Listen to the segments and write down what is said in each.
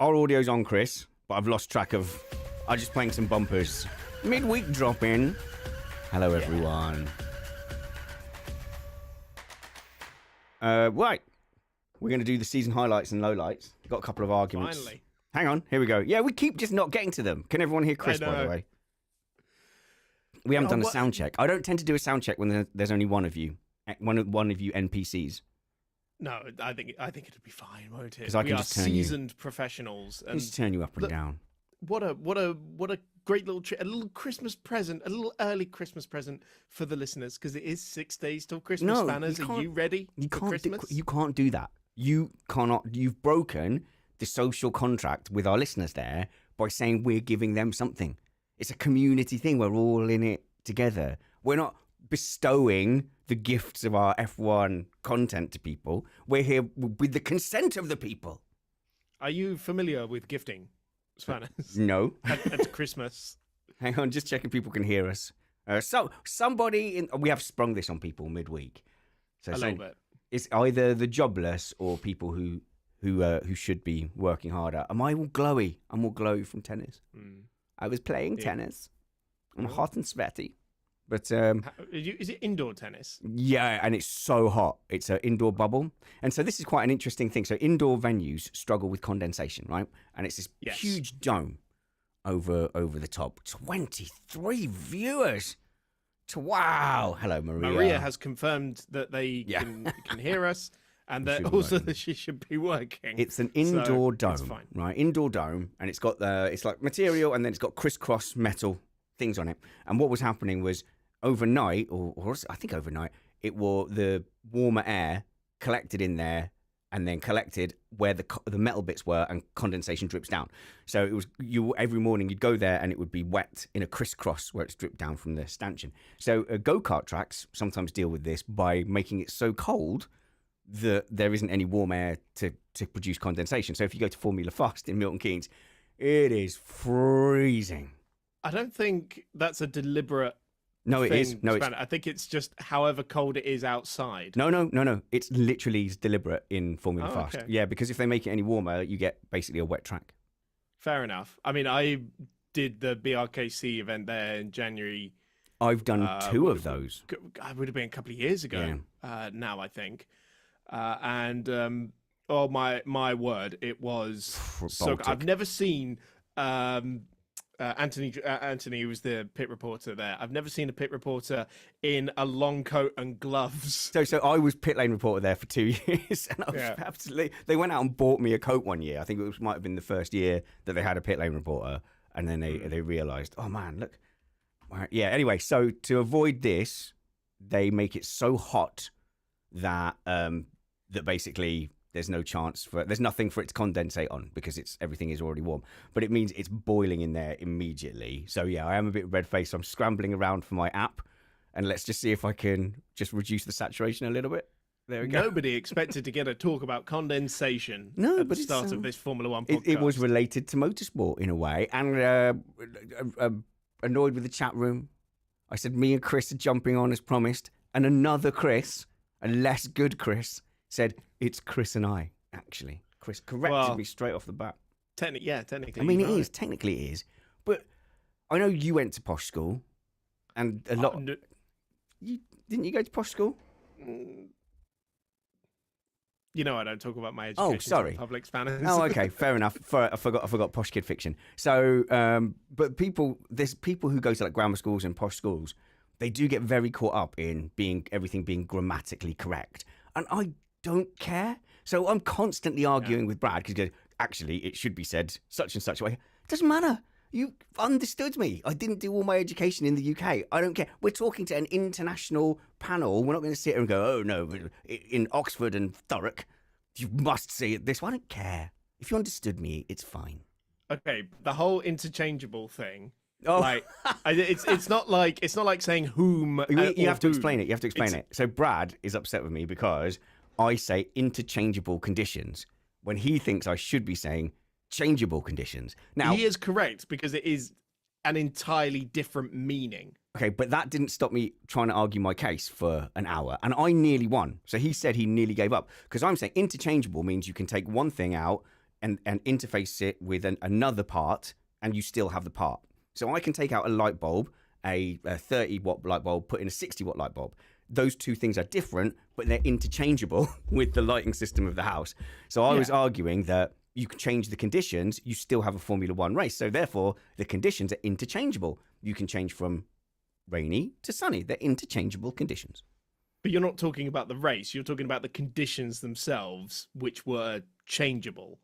Our audio's on, Chris, but I've lost track of... I'm just playing some bumpers. Midweek drop-in. Hello, everyone. Right. We're going to do the season highlights and lowlights. Got a couple of arguments. Finally. Hang on. Here we go. Yeah, we keep just not getting to them. Can everyone hear Chris, by the way? We haven't done a sound check. I don't tend to do a sound check when there's only one of you. One of you NPCs. No, I think it'll be fine, won't it? Because I can just turn seasoned professionals. And just turn you up and down. What a great little a little Christmas present, a little early Christmas present for the listeners, because it is 6 days till Christmas. Spanners, are you ready for Christmas? You can't do that. You cannot. You've broken the social contract with our listeners there by saying we're giving them something. It's a community thing. We're all in it together. We're not bestowing the gifts of our F1 content to people. We're here with the consent of the people. Are you familiar with gifting, Spanners? No. at Christmas. Hang on, just checking people can hear us. We have sprung this on people midweek. So a little bit. It's either the jobless or people who should be working harder. Am I all glowy? I'm all glowy from tennis. I was playing tennis. I'm hot and sweaty. But is it indoor tennis? Yeah, and it's so hot. It's an indoor bubble. And so this is quite an interesting thing. So indoor venues struggle with condensation, right? And it's this huge dome over the top. 23 viewers. Wow. Hello, Maria. Maria has confirmed that they can hear us, and that also that she should be working. It's an indoor dome, right? Indoor dome, and it's got it's like material, and then it's got crisscross metal things on it. And what was happening was overnight, or I think overnight, the warmer air collected in there and then collected where the metal bits were, and condensation drips down. So it was every morning you'd go there and it would be wet in a crisscross where it's dripped down from the stanchion. So go-kart tracks sometimes deal with this by making it so cold that there isn't any warm air to produce condensation. So if you go to Formula Fast in Milton Keynes, it is freezing. I don't think that's a deliberate No, it is. No, it's... I think it's just however cold it is outside. No. It's literally deliberate in Formula Fast. Okay. Yeah, because if they make it any warmer, you get basically a wet track. Fair enough. I mean, I did the BRKC event there in January. I've done two of those. I would have been a couple of years ago now, I think. Oh, my word, it was so... I've never seen... Anthony, who was the pit reporter there. I've never seen a pit reporter in a long coat and gloves. So I was pit lane reporter there for 2 years, and I was absolutely. They went out and bought me a coat one year. I think it might have been the first year that they had a pit lane reporter, and then they realised, oh man, look. Yeah. Anyway, so to avoid this, they make it so hot that that basically. There's nothing for it to condensate on because everything is already warm. But it means it's boiling in there immediately. So yeah, I am a bit red-faced. So I'm scrambling around for my app, and let's just see if I can just reduce the saturation a little bit. There we go. Nobody expected to get a talk about condensation at the start of this Formula One podcast. It was related to motorsport in a way, and annoyed with the chat room. I said me and Chris are jumping on as promised, and another Chris, a less good Chris, said it's Chris and I, actually. Chris corrected me straight off the bat. Technically. I mean, it is. Technically it is. But I know you went to posh school, and a lot... Didn't you go to posh school? You know I don't talk about my education. Oh, sorry. Public Spanners. Oh, okay. Fair enough. I forgot posh kid fiction. So, but there's people who go to like grammar schools and posh schools, they do get very caught up in everything being grammatically correct. And I don't care. So I'm constantly arguing with Brad because he goes, actually, it should be said such and such a way. It doesn't matter. You understood me. I didn't do all my education in the UK. I don't care. We're talking to an international panel. We're not going to sit here and go, oh, no, in Oxford and Thurrock, you must say it this way. I don't care. If you understood me, it's fine. Okay, the whole interchangeable thing. Oh, like it's not like saying whom. You have to explain it. You have to explain it. So Brad is upset with me because I say interchangeable conditions when he thinks I should be saying changeable conditions. Now he is correct because it is an entirely different meaning. Okay, but that didn't stop me trying to argue my case for an hour, and I nearly won. So he said he nearly gave up because I'm saying interchangeable means you can take one thing out and interface it with another part, and you still have the part. So I can take out a light bulb, a 30-watt light bulb, put in a 60-watt light bulb. Those two things are different, but they're interchangeable with the lighting system of the house. So I was arguing that you can change the conditions, you still have a Formula One race. So therefore, the conditions are interchangeable. You can change from rainy to sunny. They're interchangeable conditions. But you're not talking about the race. You're talking about the conditions themselves, which were changeable.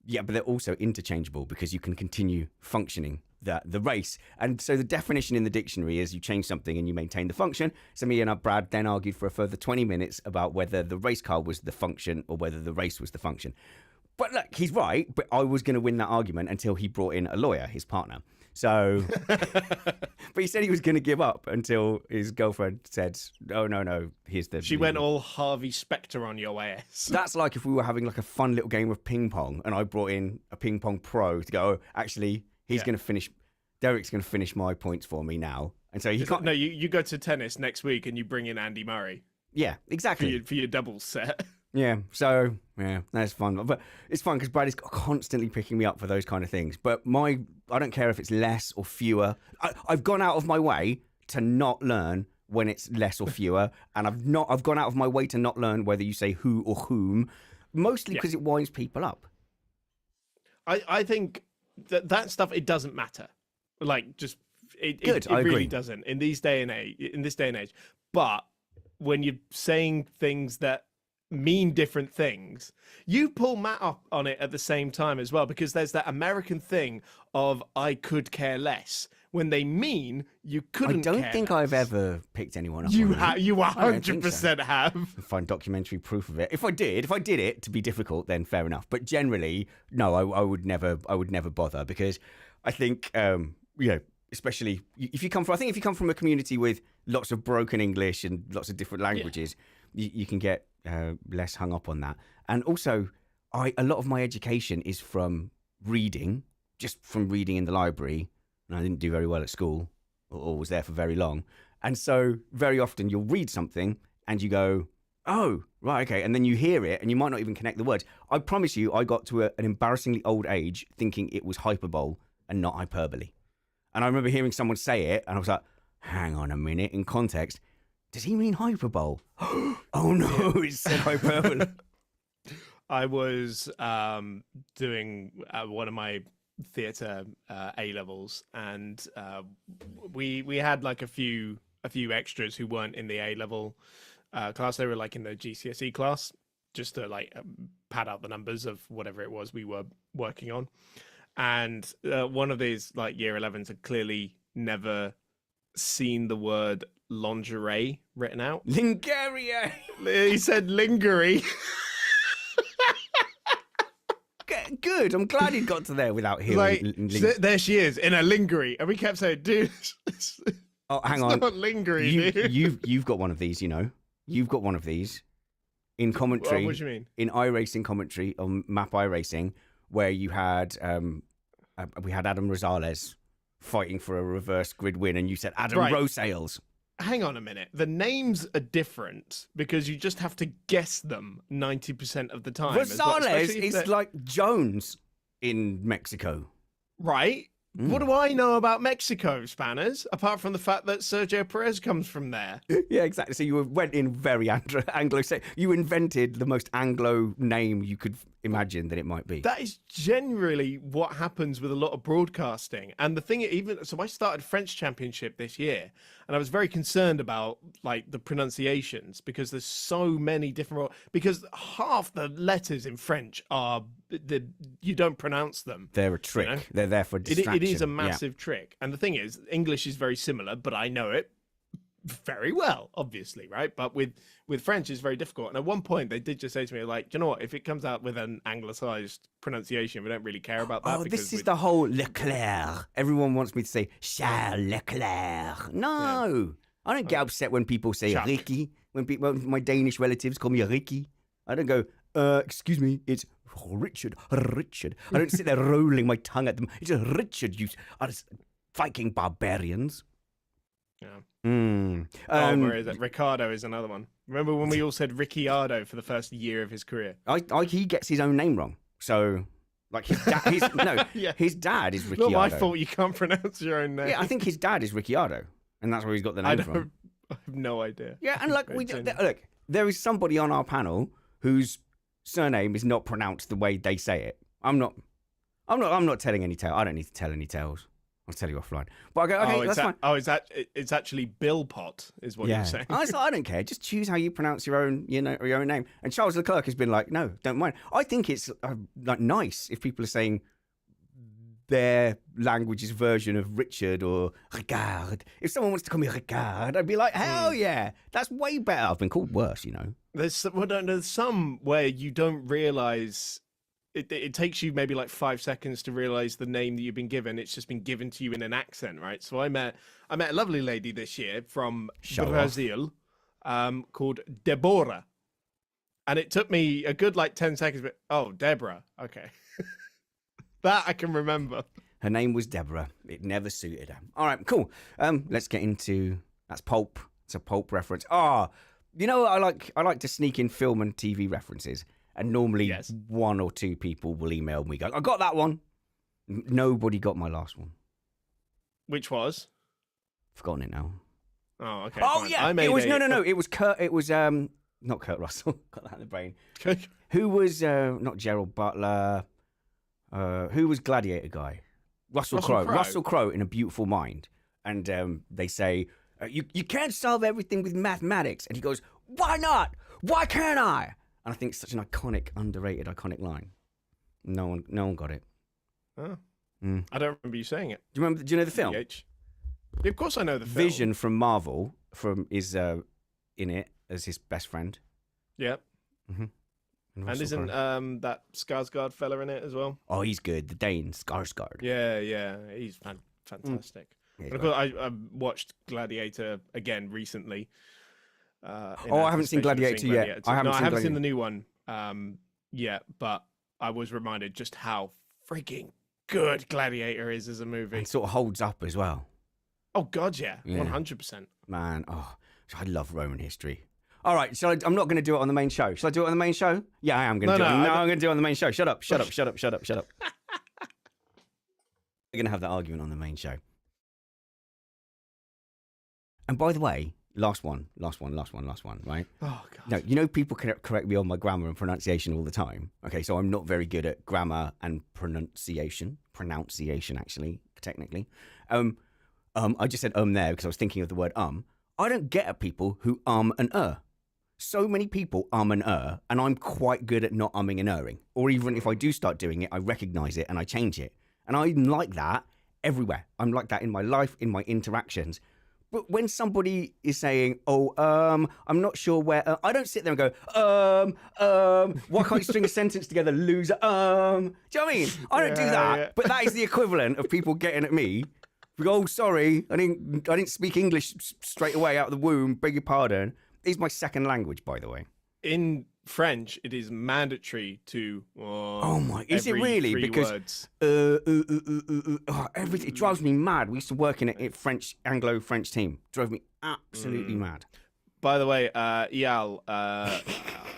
Yeah, but they're also interchangeable because you can continue functioning the race. And so the definition in the dictionary is you change something and you maintain the function. So me and Brad then argued for a further 20 minutes about whether the race car was the function or whether the race was the function. But look, he's right, but I was going to win that argument until he brought in a lawyer, his partner. So, but he said he was going to give up until his girlfriend said, oh, no, here's the... She went all Harvey Specter on your ass. That's like if we were having like a fun little game of ping pong and I brought in a ping pong pro to go, actually, he's going to finish, Derek's going to finish my points for me now. And so he can't... No, you go to tennis next week and you bring in Andy Murray. Yeah, exactly. For your doubles set. Yeah, so, yeah, that's fun. But it's fun because Brad is constantly picking me up for those kind of things. But I don't care if it's less or fewer. I've gone out of my way to not learn when it's less or fewer. And I've gone out of my way to not learn whether you say who or whom, mostly because it winds people up. I think that stuff, it doesn't matter. Like, just, it I really agree. doesn't in this day and age. But when you're saying things that mean different things, you pull Matt up on it at the same time as well, because there's that American thing of I could care less when they mean you couldn't. I don't think less. I've ever picked anyone up. You 100% so. have. Find documentary proof of it. If I did it to be difficult, then fair enough. But generally, no, I would never bother, because I think especially if you come from a community with lots of broken English and lots of different languages, you can get less hung up on that. And also, a lot of my education is from reading, just from reading in the library. And I didn't do very well at school or was there for very long. And so very often you'll read something and you go, oh, right, okay. And then you hear it and you might not even connect the words. I promise you, I got to an embarrassingly old age thinking it was hyperbole and not hyperbole. And I remember hearing someone say it and I was like, hang on a minute, in context, does he mean hyperbole? Oh no, he said hyperbole. I was doing one of my theatre A-levels, and we had like a few extras who weren't in the A-level class. They were like in the GCSE class, just to like pad out the numbers of whatever it was we were working on. And one of these like year 11s had clearly never seen the word lingerie written out. Lingerie. He said lingerie. Good. I'm glad he got to there without hearing. There she is in a lingerie, and we kept saying, "Dude, oh, hang on, it's not lingerie." You've got one of these, you know. You've got one of these in commentary. What do you mean? In iRacing commentary on Map iRacing, where you had we had Adam Rosales fighting for a reverse grid win, and you said Adam Rosales. Hang on a minute. The names are different because you just have to guess them 90% of the time. Rosales is like Jones in Mexico. Right? What do I know about Mexico, Spanners, apart from the fact that Sergio Perez comes from there? Yeah, exactly. So you went in very Anglo. You invented the most Anglo name you could imagine that it might be. That is generally what happens with a lot of broadcasting. And the thing, so I started French Championship this year, and I was very concerned about like the pronunciations, because there's so many different, because half the letters in French are you don't pronounce them. They're a trick. You know? They're there for distraction. It is a massive trick. And the thing is, English is very similar, but I know it very well, obviously, right? But with French, it's very difficult. And at one point, they did just say to me, like, you know what? If it comes out with an anglicized pronunciation, we don't really care about that. Oh, this is the whole Leclerc. Everyone wants me to say Charles Leclerc. No, I don't get upset when people say Ricky. When my Danish relatives call me Ricky, I don't go, excuse me, it's Richard. I don't sit there rolling my tongue at them. It's Richard, you Viking barbarians. Yeah. Where is it? Ricardo is another one. Remember when we all said Ricciardo for the first year of his career? He gets his own name wrong. So Like his dad, his dad is Ricciardo. Not my fault you can't pronounce your own name. Yeah, I think his dad is Ricciardo, and that's where he's got the name from. I have no idea. Yeah, and look, there is somebody on our panel whose surname is not pronounced the way they say it. I'm not telling any tale. I don't need to tell any tales. I'll tell you offline. But I go, okay, that's fine. It's actually Bill Pot, is what you're saying. I don't care. Just choose how you pronounce your own name. And Charles Leclerc has been like, no, don't mind. I think it's like nice if people are saying their language's version of Richard or Ricard. If someone wants to call me Ricard, I'd be like, hell yeah, that's way better. I've been called worse, There's some where you don't realise. It takes you maybe like 5 seconds to realise the name that you've been given. It's just been given to you in an accent, right? So I met a lovely lady this year from Brazil called Deborah. And it took me a good like 10 seconds, but Deborah. Okay. That I can remember. Her name was Deborah. It never suited her. All right, cool. Let's get into that's Pulp. It's a Pulp reference. I like to sneak in film and TV references. And normally one or two people will email me, go, I got that one. Nobody got my last one. Which was? Forgotten it now. Oh, okay. Oh, fine. yeah. It was It was Kurt. It was not Kurt Russell. Got that in the brain. Who was not Gerald Butler? Who was Gladiator guy? Russell Crowe. Russell Crowe in A Beautiful Mind. And they say, you can't solve everything with mathematics. And he goes, why not? Why can't I? And I think it's such an underrated line. No one got it. Oh. I don't remember you saying it. Do you know the film? Yeah, of course I know the film. Vision from Marvel is in it as his best friend. Yep. Mm-hmm. And isn't that Skarsgård fella in it as well? Oh, he's good. The Dane, Skarsgård. Yeah. He's fantastic. Yeah, but of course, I watched Gladiator again recently. I haven't seen Gladiator yet. I haven't seen the new one yet, but I was reminded just how freaking good Gladiator is as a movie. It sort of holds up as well. Oh, God, yeah. 100%. Man, I love Roman history. All right, I'm not going to do it on the main show. Shall I do it on the main show? Yeah, I am going to do it. No, I'm going to do it on the main show. Shut up. We're going to have that argument on the main show. And by the way, last one, right? Oh, God. No, people can correct me on my grammar and pronunciation all the time. Okay, so I'm not very good at grammar and pronunciation actually, technically. I just said there because I was thinking of the word I don't get at people who and So many people and and I'm quite good at not umming and erring. Or even if I do start doing it, I recognize it and I change it. And I'm like that everywhere. I'm like that in my life, in my interactions. But when somebody is saying, I'm not sure where, I don't sit there and go, why can't you string a sentence together, loser? Do you know what I mean? I don't do that. Yeah. But that is the equivalent of people getting at me. We go, sorry, I didn't speak English straight away out of the womb. Beg your pardon. It's my second language, by the way. In French, it is mandatory to. Is it really? Because everything, it drives me mad. We used to work in a Anglo-French team. Drove me absolutely mad. By the way, Eyal,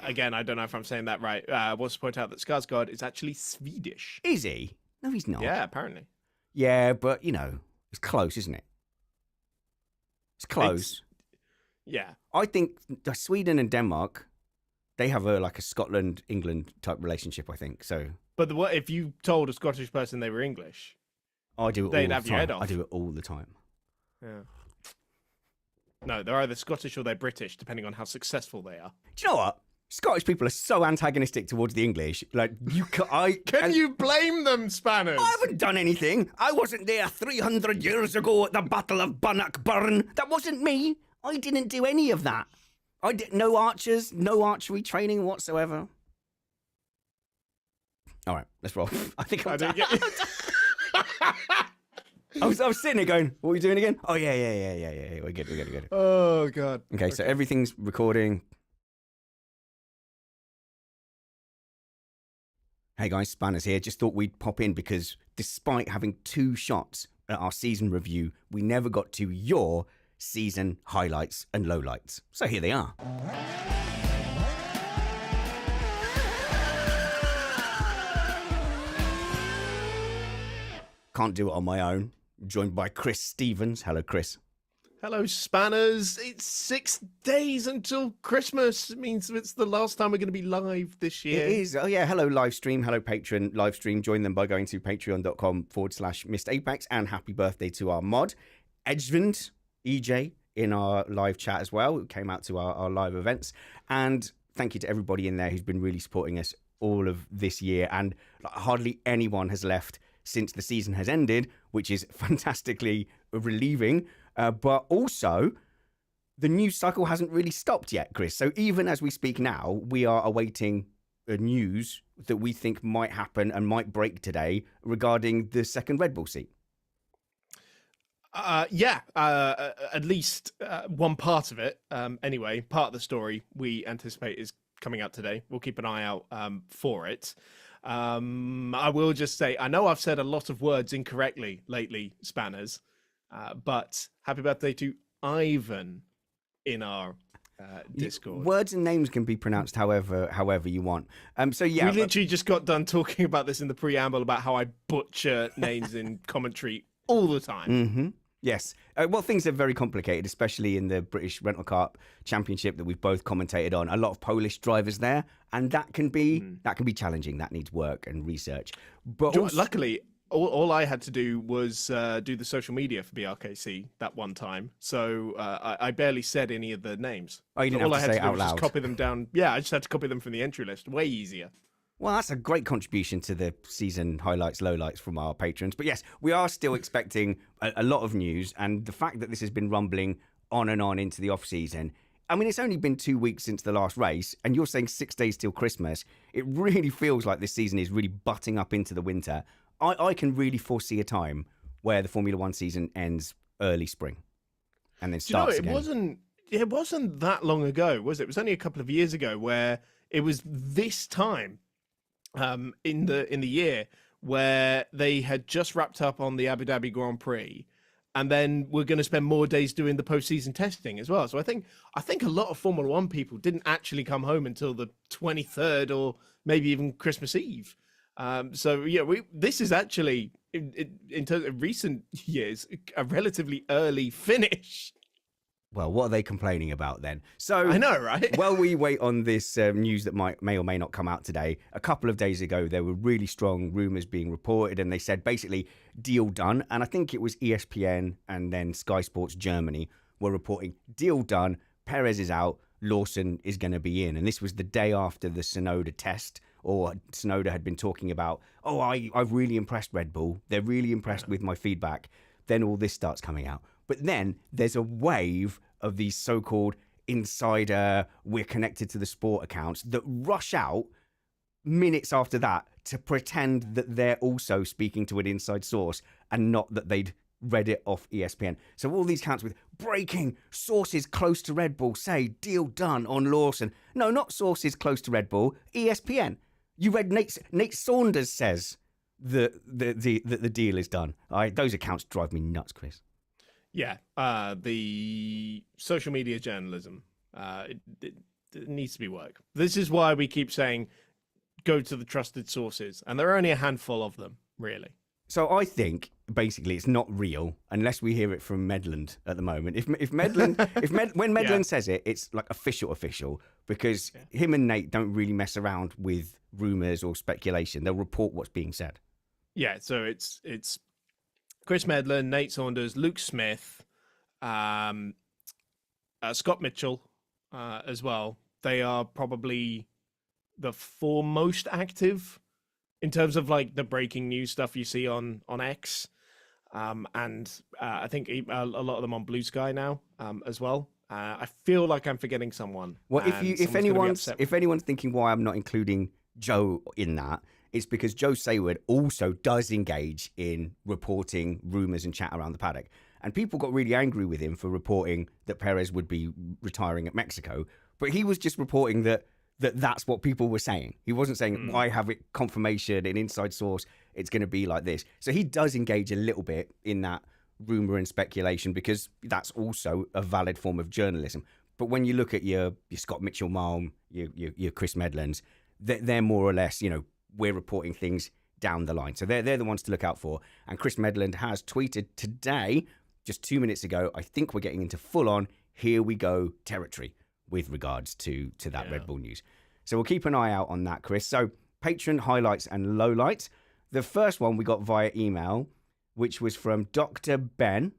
again, I don't know if I'm saying that right. Wants to point out that Skarsgård is actually Swedish. Is he? No, he's not. Yeah, apparently. Yeah, but it's close, isn't it? It's close. Yeah. I think Sweden and Denmark, they have a Scotland-England type relationship, I think. So. But if you told a Scottish person they were English, I do it they'd all have the your time. head off. I do it all the time. Yeah. No, they're either Scottish or they're British, depending on how successful they are. Do you know what? Scottish people are so antagonistic towards the English. Like Can you blame them, Spanners? I haven't done anything. I wasn't there 300 years ago at the Battle of Bannockburn. That wasn't me. I didn't do any of that. I did no archers, no archery training whatsoever. All right, let's roll. I think I'm done. I was sitting there going, what are we doing again? Oh, yeah. We're good. Oh, God. Okay, so everything's recording. Hey guys, Spanners here. Just thought we'd pop in because despite having 2 shots at our season review, we never got to your season highlights and lowlights. So here they are. Can't do it on my own. I'm joined by Chris Stevens. Hello, Chris. Hello, Spanners. It's 6 days until Christmas. It means it's the last time we're going to be live this year. It is. Oh, yeah. Hello, live stream. Hello, Patron live stream. Join them by going to patreon.com/MrApex. And happy birthday to our mod, Edgevend, EJ, in our live chat as well, who came out to our live events. And thank you to everybody in there who's been really supporting us all of this year. And hardly anyone has left since the season has ended, which is fantastically relieving. But also, the news cycle hasn't really stopped yet, Chris. So even as we speak now, we are awaiting news that we think might happen and might break today regarding the second Red Bull seat. At least one part of it. Anyway, part of the story we anticipate is coming out today. We'll keep an eye out for it. I will just say, I know I've said a lot of words incorrectly lately, Spanners, but happy birthday to Ivan in our Discord. Words and names can be pronounced however you want. We literally just got done talking about this in the preamble about how I butcher names in commentary all the time. Mm-hmm. Yes. Well, things are very complicated, especially in the British Rental Car Championship that we've both commentated on. A lot of Polish drivers there, and that can be challenging. That needs work and research. But luckily, all I had to do was do the social media for BRKC that one time, so I barely said any of the names. Oh, you didn't have to say it out loud. Just copy them down. Yeah, I just had to copy them from the entry list. Way easier. Well, that's a great contribution to the season highlights, lowlights from our patrons. But yes, we are still expecting a lot of news. And the fact that this has been rumbling on and on into the off-season, I mean, it's only been 2 weeks since the last race, and you're saying 6 days till Christmas. It really feels like this season is really butting up into the winter. I can really foresee a time where the Formula One season ends early spring and then starts again. It wasn't that long ago, was it? It was only a couple of years ago where it was this time in the year where they had just wrapped up on the Abu Dhabi Grand Prix, and then we're going to spend more days doing the postseason testing as well. So I think a lot of Formula One people didn't actually come home until the 23rd or maybe even Christmas Eve. This is actually in terms of recent years a relatively early finish. Well, what are they complaining about then? So I know, right? While we wait on this news that may or may not come out today, a couple of days ago, there were really strong rumours being reported, and they said basically deal done. And I think it was ESPN and then Sky Sports Germany were reporting deal done. Perez is out. Lawson is going to be in. And this was the day after the Tsunoda test, or Tsunoda had been talking about, I've really impressed Red Bull. They're really impressed with my feedback. Then all this starts coming out. But then there's a wave of these so-called insider, we're connected to the sport accounts that rush out minutes after that to pretend that they're also speaking to an inside source and not that they'd read it off ESPN. So all these accounts with breaking sources close to Red Bull say deal done on Lawson. No, not sources close to Red Bull, ESPN. You read Nate Saunders says that the deal is done. Those accounts drive me nuts, Chris. Yeah, the social media journalism, it needs to be work. This is why we keep saying go to the trusted sources, and there are only a handful of them, really. So I think basically it's not real unless we hear it from Medland at the moment. When Medland says it, it's like official, because him and Nate don't really mess around with rumors or speculation. They'll report what's being said. Yeah, so it's Chris Medland, Nate Saunders, Luke Smith, Scott Mitchell as well. They are probably the four most active in terms of like the breaking news stuff you see on X. And I think a lot of them on Blue Sky now as well. I feel like I'm forgetting someone. Well, if anyone's thinking why I'm not including Zhou in that, it's because Joe Sayward also does engage in reporting rumours and chat around the paddock. And people got really angry with him for reporting that Perez would be retiring at Mexico. But he was just reporting that's what people were saying. He wasn't saying, I have it confirmation, an inside source, it's going to be like this. So he does engage a little bit in that rumour and speculation because that's also a valid form of journalism. But when you look at your Scott Mitchell Malm, your Chris Medlands, they're more or less, we're reporting things down the line. So they're the ones to look out for. And Chris Medland has tweeted today, just 2 minutes ago, I think we're getting into full-on here we go territory with regards to that Red Bull news. So we'll keep an eye out on that, Chris. So Patron highlights and lowlights. The first one we got via email, which was from Dr. Ben.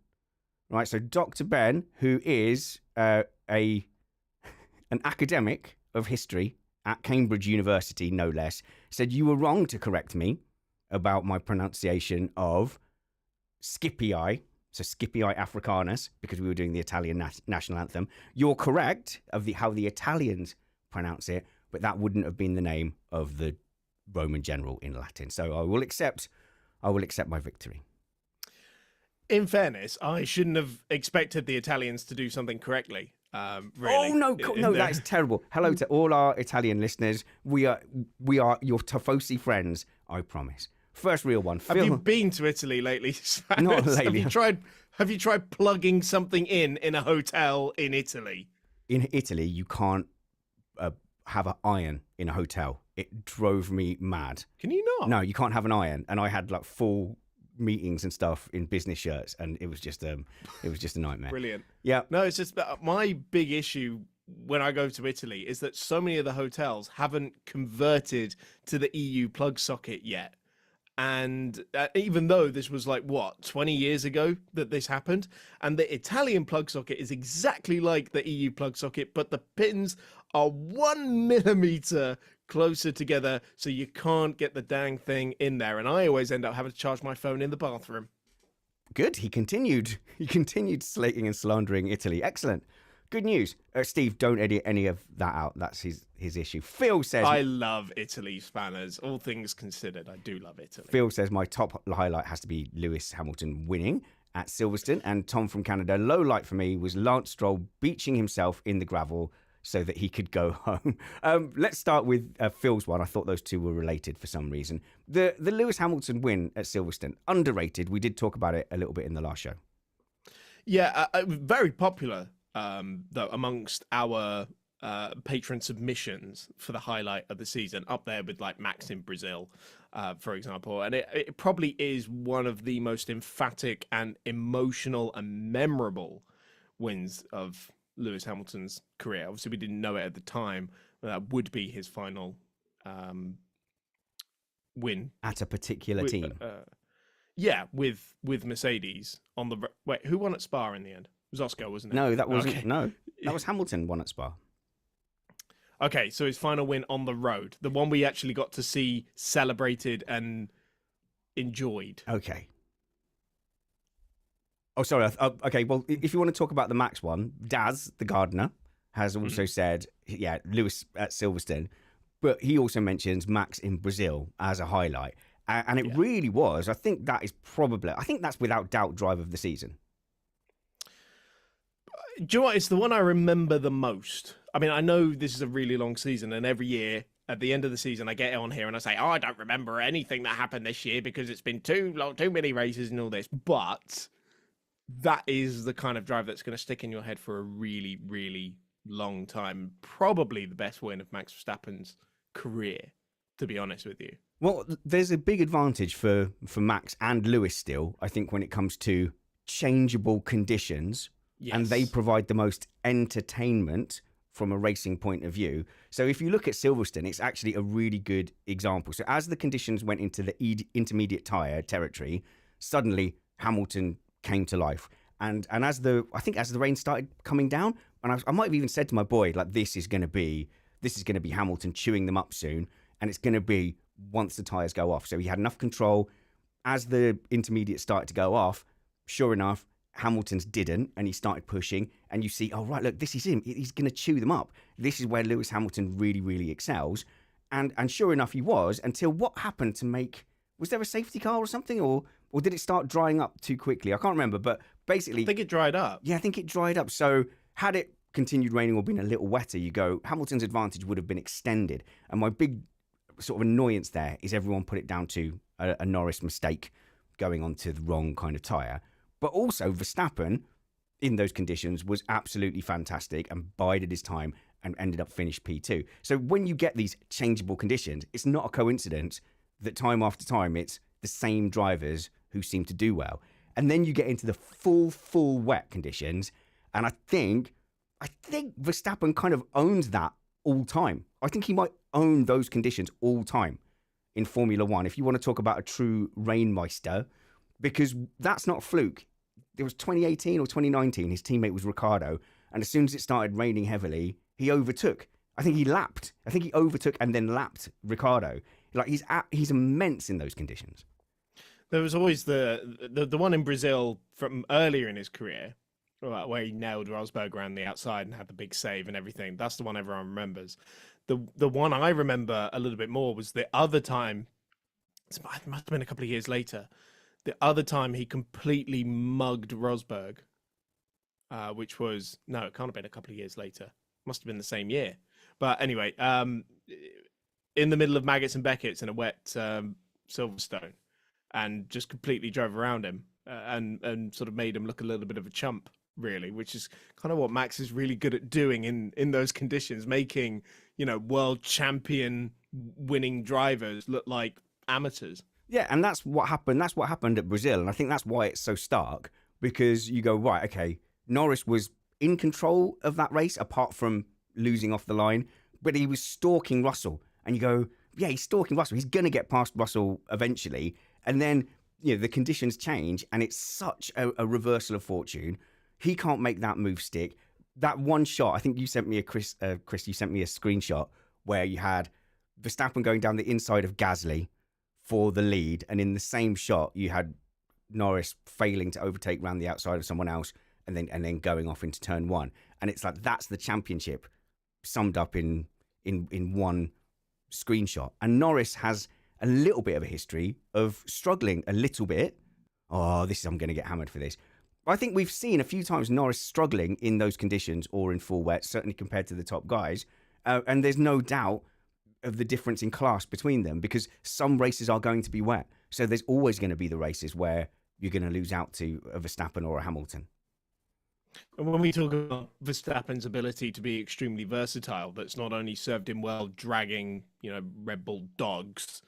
Right, so Dr. Ben, who is an academic of history at Cambridge University, no less, said you were wrong to correct me about my pronunciation of Scipii, so Scipii Africanus, because we were doing the Italian national anthem. You're correct of how the Italians pronounce it, but that wouldn't have been the name of the Roman general in Latin. So I will accept my victory. In fairness, I shouldn't have expected the Italians to do something correctly. Really. Oh no, that is terrible. Hello to all our Italian listeners. We are your Tifosi friends, I promise. First real one. Have you been to Italy lately? Not lately. Have you tried plugging something in a hotel in Italy? In Italy, you can't have an iron in a hotel. It drove me mad. Can you not? No, you can't have an iron. And I had like full meetings and stuff in business shirts, and it was just a nightmare. Brilliant. Yeah. No, it's just my big issue when I go to Italy is that so many of the hotels haven't converted to the EU plug socket yet. And even though this was like, 20 years ago that this happened, and the Italian plug socket is exactly like the EU plug socket, but the pins are 1 millimeter closer together, so you can't get the dang thing in there. And I always end up having to charge my phone in the bathroom. Good. He continued slating and slandering Italy. Excellent. Good news. Steve, don't edit any of that out. That's his issue. Phil says... I love Italy spanners. All things considered, I do love Italy. Phil says my top highlight has to be Lewis Hamilton winning at Silverstone. And Tom from Canada, low light for me was Lance Stroll beaching himself in the gravel so that he could go home. Let's start with Phil's one. I thought those two were related for some reason. The Lewis Hamilton win at Silverstone, underrated. We did talk about it a little bit in the last show. Yeah, very popular. Though amongst our patron submissions for the highlight of the season, up there with like Max in Brazil, for example. And it probably is one of the most emphatic and emotional and memorable wins of Lewis Hamilton's career. Obviously, we didn't know it at the time, but that would be his final win. At a particular team. Yeah, with Mercedes on the... Wait, who won at Spa in the end? It was Oscar, wasn't it? No, that wasn't. Okay. No, that was Hamilton won at Spa. Okay, so his final win on the road, the one we actually got to see celebrated and enjoyed. Okay. Oh, sorry. Okay, well, if you want to talk about the Max one, Daz, the gardener, has also said, yeah, Lewis at Silverstone, but he also mentions Max in Brazil as a highlight. And it really was. I think that's without doubt drive of the season. Do you know what? It's the one I remember the most. I mean, I know this is a really long season, and every year at the end of the season, I get on here and I say, I don't remember anything that happened this year because it's been too many races and all this. But that is the kind of drive that's going to stick in your head for a really, really long time. Probably the best win of Max Verstappen's career, to be honest with you. Well, there's a big advantage for Max and Lewis still, I think, when it comes to changeable conditions. Yes. And they provide the most entertainment from a racing point of view. So if you look at Silverstone, it's actually a really good example. So as the conditions went into the intermediate tyre territory, suddenly Hamilton came to life. And as the rain started coming down, and I might have even said to my boy, like, this is going to be Hamilton chewing them up soon, and it's going to be once the tyres go off. So he had enough control. As the intermediate started to go off, sure enough, Hamilton's didn't, and he started pushing, and you see, oh, right, look, this is him. He's going to chew them up. This is where Lewis Hamilton really, really excels. And sure enough, he was, until what happened to make... Was there a safety car or something, or did it start drying up too quickly? I can't remember, but basically... I think it dried up. Yeah, I think it dried up. So had it continued raining or been a little wetter, you go, Hamilton's advantage would have been extended. And my big sort of annoyance there is everyone put it down to a Norris mistake going onto the wrong kind of tyre. But also Verstappen, in those conditions, was absolutely fantastic and bided his time and ended up finished P2. So when you get these changeable conditions, it's not a coincidence that time after time it's the same drivers who seem to do well. And then you get into the full wet conditions, and I think Verstappen kind of owns that all time. I think he might own those conditions all time in Formula One, if you want to talk about a true rainmeister, because that's not a fluke. It was 2018 or 2019, his teammate was Ricciardo, and as soon as it started raining heavily, he overtook. I think he overtook and then lapped Ricciardo. Like, he's immense in those conditions. There was always the one in Brazil from earlier in his career, where he nailed Rosberg around the outside and had the big save and everything. That's the one everyone remembers. The one I remember a little bit more was the other time. It must have been a couple of years later. The other time he completely mugged Rosberg, which was, no, it can't have been a couple of years later. Must have been the same year. But anyway, in the middle of Maggots and Beckett's in a wet Silverstone, and just completely drove around him and sort of made him look a little bit of a chump, really, which is kind of what Max is really good at doing in those conditions, making, world champion winning drivers look like amateurs. Yeah, and that's what happened. That's what happened at Brazil, and I think that's why it's so stark, because you go, right, okay, Norris was in control of that race apart from losing off the line, but he was stalking Russell, and you go, yeah, he's stalking Russell. He's going to get past Russell eventually, and then the conditions change, and it's such a reversal of fortune. He can't make that move stick. That one shot, I think you sent me Chris, you sent me a screenshot where you had Verstappen going down the inside of Gasly for the lead, and in the same shot you had Norris failing to overtake around the outside of someone else, and then going off into turn one. And it's like, that's the championship summed up in one screenshot. And Norris has a little bit of a history of struggling a little bit. I'm going to get hammered for this. I think we've seen a few times Norris struggling in those conditions or in full wet, certainly compared to the top guys. And there's no doubt of the difference in class between them, because some races are going to be wet. So there's always going to be the races where you're going to lose out to a Verstappen or a Hamilton. And when we talk about Verstappen's ability to be extremely versatile, that's not only served him well dragging, Red Bull dogs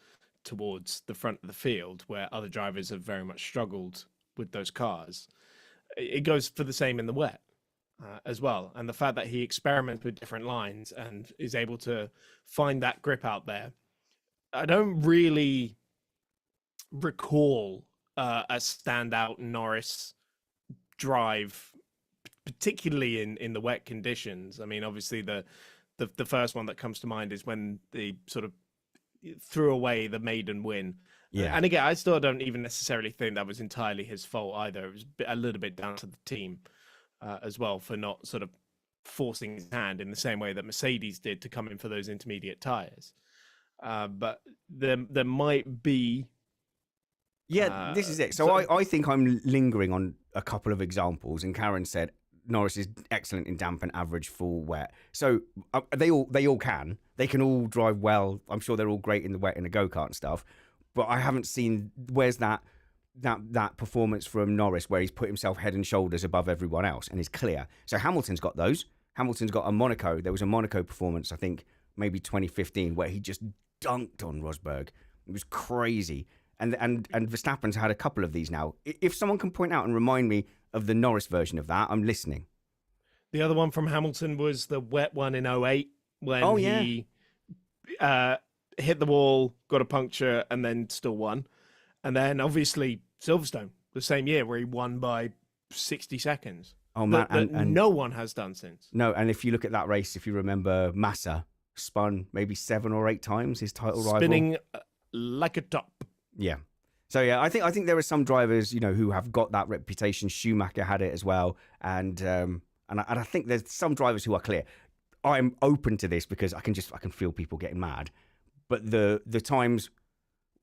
towards the front of the field, where other drivers have very much struggled with those cars. It goes for the same in the wet as well. And the fact that he experiments with different lines and is able to find that grip out there. I don't really recall a standout Norris drive, particularly in the wet conditions. I mean, obviously the first one that comes to mind is when they sort of threw away the maiden win. Yeah. And again, I still don't even necessarily think that was entirely his fault either. It was a little bit down to the team as well for not sort of forcing his hand in the same way that Mercedes did to come in for those intermediate tires. But there might be... Yeah, this is it. So I think I'm lingering on a couple of examples, and Karen said Norris is excellent in damp and average full wet. So they all can. They can all drive well. I'm sure they're all great in the wet in a go-kart and stuff. But I haven't seen, where's that performance from Norris where he's put himself head and shoulders above everyone else and is clear. So Hamilton's got those. Hamilton's got a Monaco. There was a Monaco performance, I think maybe 2015, where he just dunked on Rosberg. It was crazy. And Verstappen's had a couple of these now. If someone can point out and remind me of the Norris version of that, I'm listening. The other one from Hamilton was the wet one in 2008 when he hit the wall, got a puncture, and then still won. And then obviously Silverstone, the same year, where he won by 60 seconds. Oh man, and no one has done since. No, and if you look at that race, if you remember, Massa spun maybe 7 or 8 times, his title rival. Spinning like a top. Yeah. So yeah, I think there are some drivers, who have got that reputation. Schumacher had it as well, and I think there's some drivers who are clear. I'm open to this because I can feel people getting mad, but the times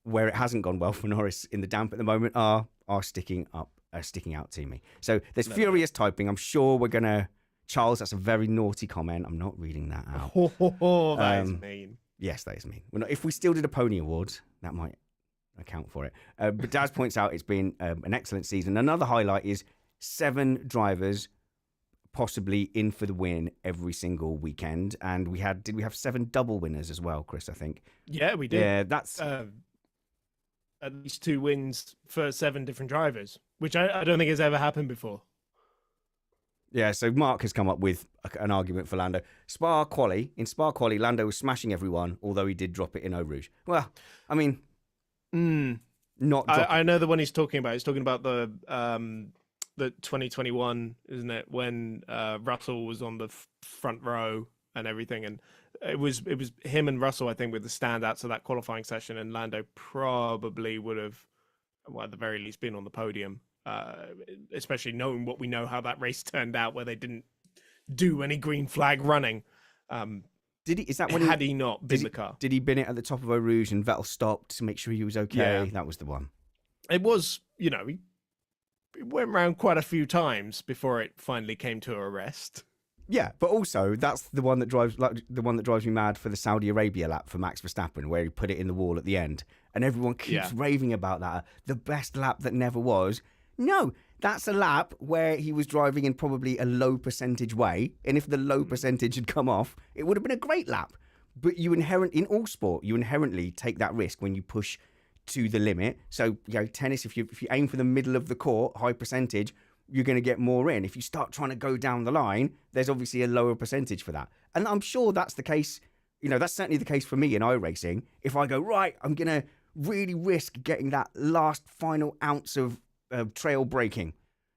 where it hasn't gone well for Norris in the damp at the moment are sticking out to me. So there's furious typing. I'm sure we're gonna. Charles, that's a very naughty comment. I'm not reading that out. That is mean. Yes, that is mean. If we still did a Pony Awards, that might account for it. But Daz points out it's been an excellent season. Another highlight is 7 drivers possibly in for the win every single weekend, and did we have 7 double winners as well, Chris? I think. Yeah, we did. Yeah, that's at least 2 wins for 7 different drivers, which I don't think has ever happened before. Yeah, so Mark has come up with an argument for Lando. In Spa quali, Lando was smashing everyone, although he did drop it in Eau Rouge. Well, I mean, I know the one he's talking about. He's talking about the 2021, isn't it? When Russell was on the front row and everything, and it was him and Russell, I think, with the standouts of that qualifying session, and Lando probably would have, well, at the very least, been on the podium. Especially knowing what we know how that race turned out, where they didn't do any green flag running. Did he? Is that when had he not been the car? Did he bin it at the top of Eau Rouge and Vettel stopped to make sure he was okay? Yeah. That was the one. It was, he went around quite a few times before it finally came to a rest. Yeah, but also that's the one that drives me mad for the Saudi Arabia lap for Max Verstappen, where he put it in the wall at the end, and everyone keeps raving about that. The best lap that never was. No, that's a lap where he was driving in probably a low percentage way, and if the low percentage had come off, it would have been a great lap. But in all sport, you inherently take that risk when you push to the limit. So, tennis, if you aim for the middle of the court, high percentage, you're going to get more in. If you start trying to go down the line, there's obviously a lower percentage for that. And I'm sure that's the case. That's certainly the case for me in iRacing. If I go, right, I'm going to really risk getting that last final ounce of trail braking,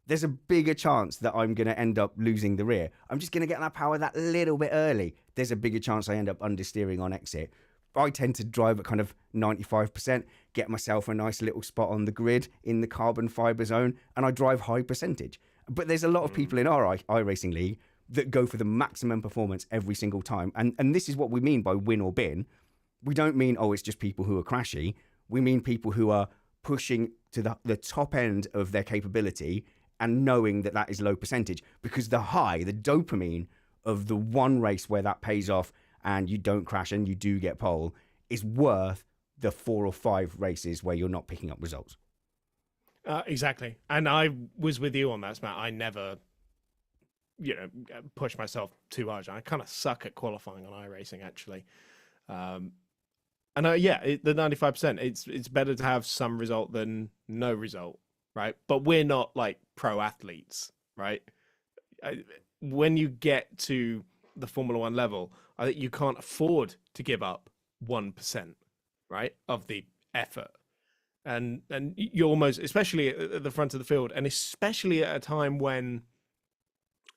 there's a bigger chance that I'm going to end up losing the rear. I'm just going to get that power that little bit early. There's a bigger chance I end up understeering on exit. I tend to drive at kind of 95%, get myself a nice little spot on the grid in the carbon fiber zone, and I drive high percentage. But there's a lot of people in our iRacing league that go for the maximum performance every single time. And this is what we mean by win or bin. We don't mean, it's just people who are crashy. We mean people who are pushing to the top end of their capability and knowing that is low percentage, because the dopamine of the one race where that pays off and you don't crash and you do get pole is worth the 4 or 5 races where you're not picking up results. Exactly. And I was with you on that, Matt. I never, push myself too hard. I kind of suck at qualifying on iRacing, actually. And the 95%, it's better to have some result than no result, right? But we're not like pro athletes, right? When you get to the Formula One level, I think you can't afford to give up 1%, right, of the effort. And you're almost, especially at the front of the field, and especially at a time when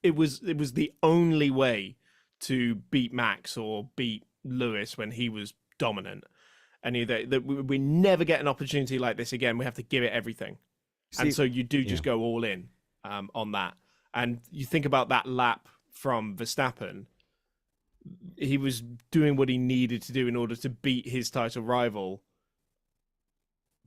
it was the only way to beat Max or beat Lewis when he was dominant. And that we never get an opportunity like this again. We have to give it everything. And so you do just go all in on that. And you think about that lap from Verstappen, he was doing what he needed to do in order to beat his title rival,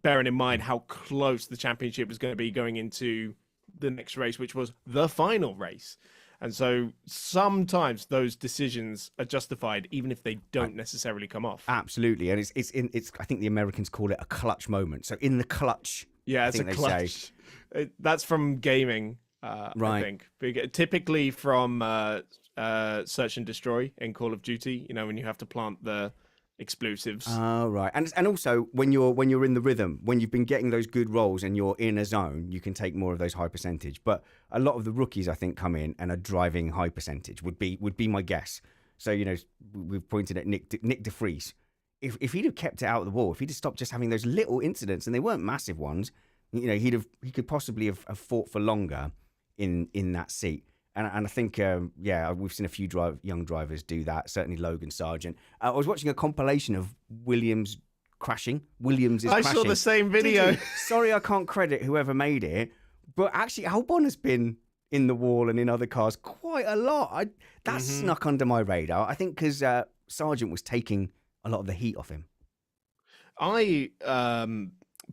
bearing in mind how close the championship was going to be going into the next race, which was the final race. And so sometimes those decisions are justified, even if they don't necessarily come off. Absolutely. And it's I think the Americans call it a clutch moment. So in the clutch. Yeah, it's a clutch. That's from gaming, right. I think. Typically from Search and Destroy in Call of Duty, when you have to plant the explosives. Oh, right. And also when you're in the rhythm, when you've been getting those good rolls and you're in a zone, you can take more of those high percentage. But a lot of the rookies, I think, come in and are driving high percentage would be my guess. So, we've pointed at Nick de Vries. If he'd have kept it out of the wall, if he'd have stopped just having those little incidents, and they weren't massive ones, he could possibly have fought for longer in that seat. And I think, we've seen a few young drivers do that, certainly Logan Sargent. I was watching a compilation of Williams crashing. I saw the same video. Sorry, I can't credit whoever made it, but actually Albon has been in the wall and in other cars quite a lot. That snuck under my radar, I think, because Sargent was taking a lot of the heat off him. I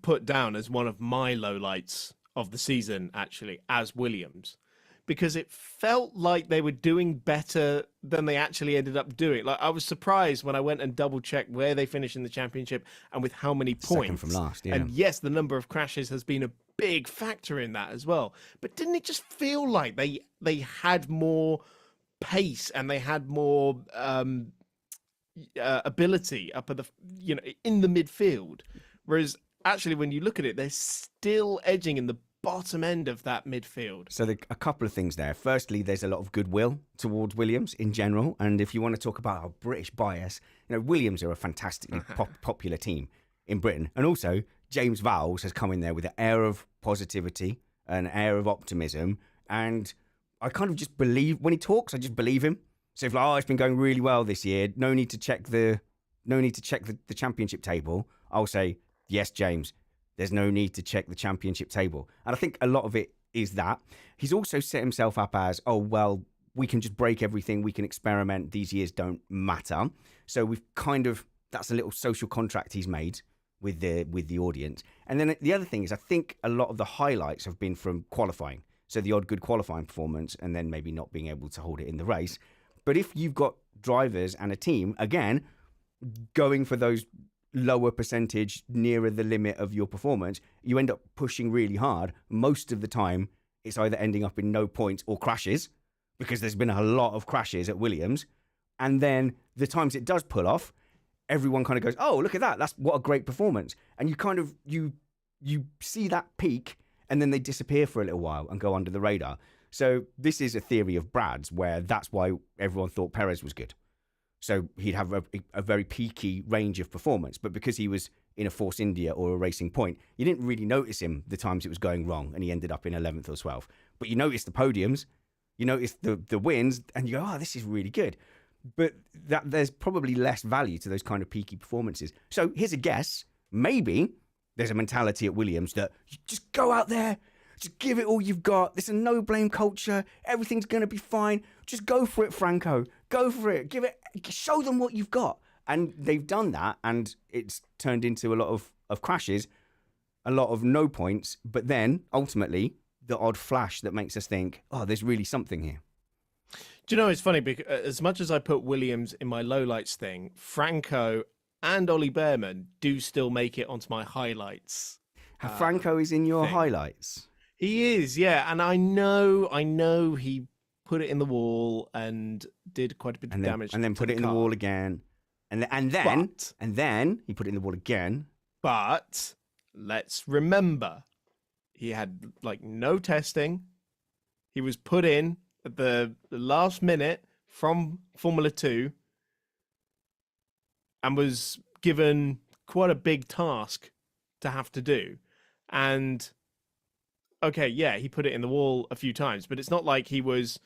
put down as one of my lowlights of the season, actually, as Williams, because it felt like they were doing better than they actually ended up doing. Like, I was surprised when I went and double checked where they finished in the championship and with how many points. Second from last, yeah. And yes, the number of crashes has been a big factor in that as well. But didn't it just feel like they had more pace and they had more ability up at the in the midfield, whereas actually, when you look at it, they're still edging in the bottom end of that midfield. So a couple of things there. Firstly, there's a lot of goodwill towards Williams in general. And if you want to talk about our British bias, Williams are a fantastically popular team in Britain. And also, James Vowles has come in there with an air of positivity, an air of optimism. And I kind of just believe, when he talks, I just believe him. So if it's been going really well this year, no need to check the championship table, I'll say, yes, James, there's no need to check the championship table. And I think a lot of it is that. He's also set himself up as, we can just break everything, we can experiment, these years don't matter. So that's a little social contract he's made with the audience. And then the other thing is, I think a lot of the highlights have been from qualifying. So the odd good qualifying performance and then maybe not being able to hold it in the race. But if you've got drivers and a team, again, going for those lower percentage nearer the limit of your performance, you end up pushing really hard. Most of the time, it's either ending up in no points or crashes, because there's been a lot of crashes at Williams. And then the times it does pull off, everyone kind of goes, oh, look at that. That's what a great performance. And you see that peak, and then they disappear for a little while and go under the radar. So this is a theory of Brad's, where that's why everyone thought Perez was good. So he'd have a very peaky range of performance. But because he was in a Force India or a Racing Point, you didn't really notice him the times it was going wrong, and he ended up in 11th or 12th. But you noticed the podiums, you noticed the wins, and you go, this is really good. But there's probably less value to those kind of peaky performances. So here's a guess. Maybe there's a mentality at Williams that you just go out there, just give it all you've got. There's a no-blame culture. Everything's going to be fine. Just go for it, Franco. Go for it. Show them what you've got. And they've done that, and it's turned into a lot of crashes, a lot of no points, but then, ultimately, the odd flash that makes us think, there's really something here. Do you know, it's funny, because as much as I put Williams in my lowlights thing, Franco and Ollie Behrman do still make it onto my highlights. Franco is in your highlights? He is, yeah. And I know he put it in the wall and did quite a bit of damage. And then put it in the wall again. And then he put it in the wall again. But let's remember, he had no testing. He was put in at the last minute from Formula 2 and was given quite a big task to have to do. And okay, yeah, he put it in the wall a few times, but it's not like he was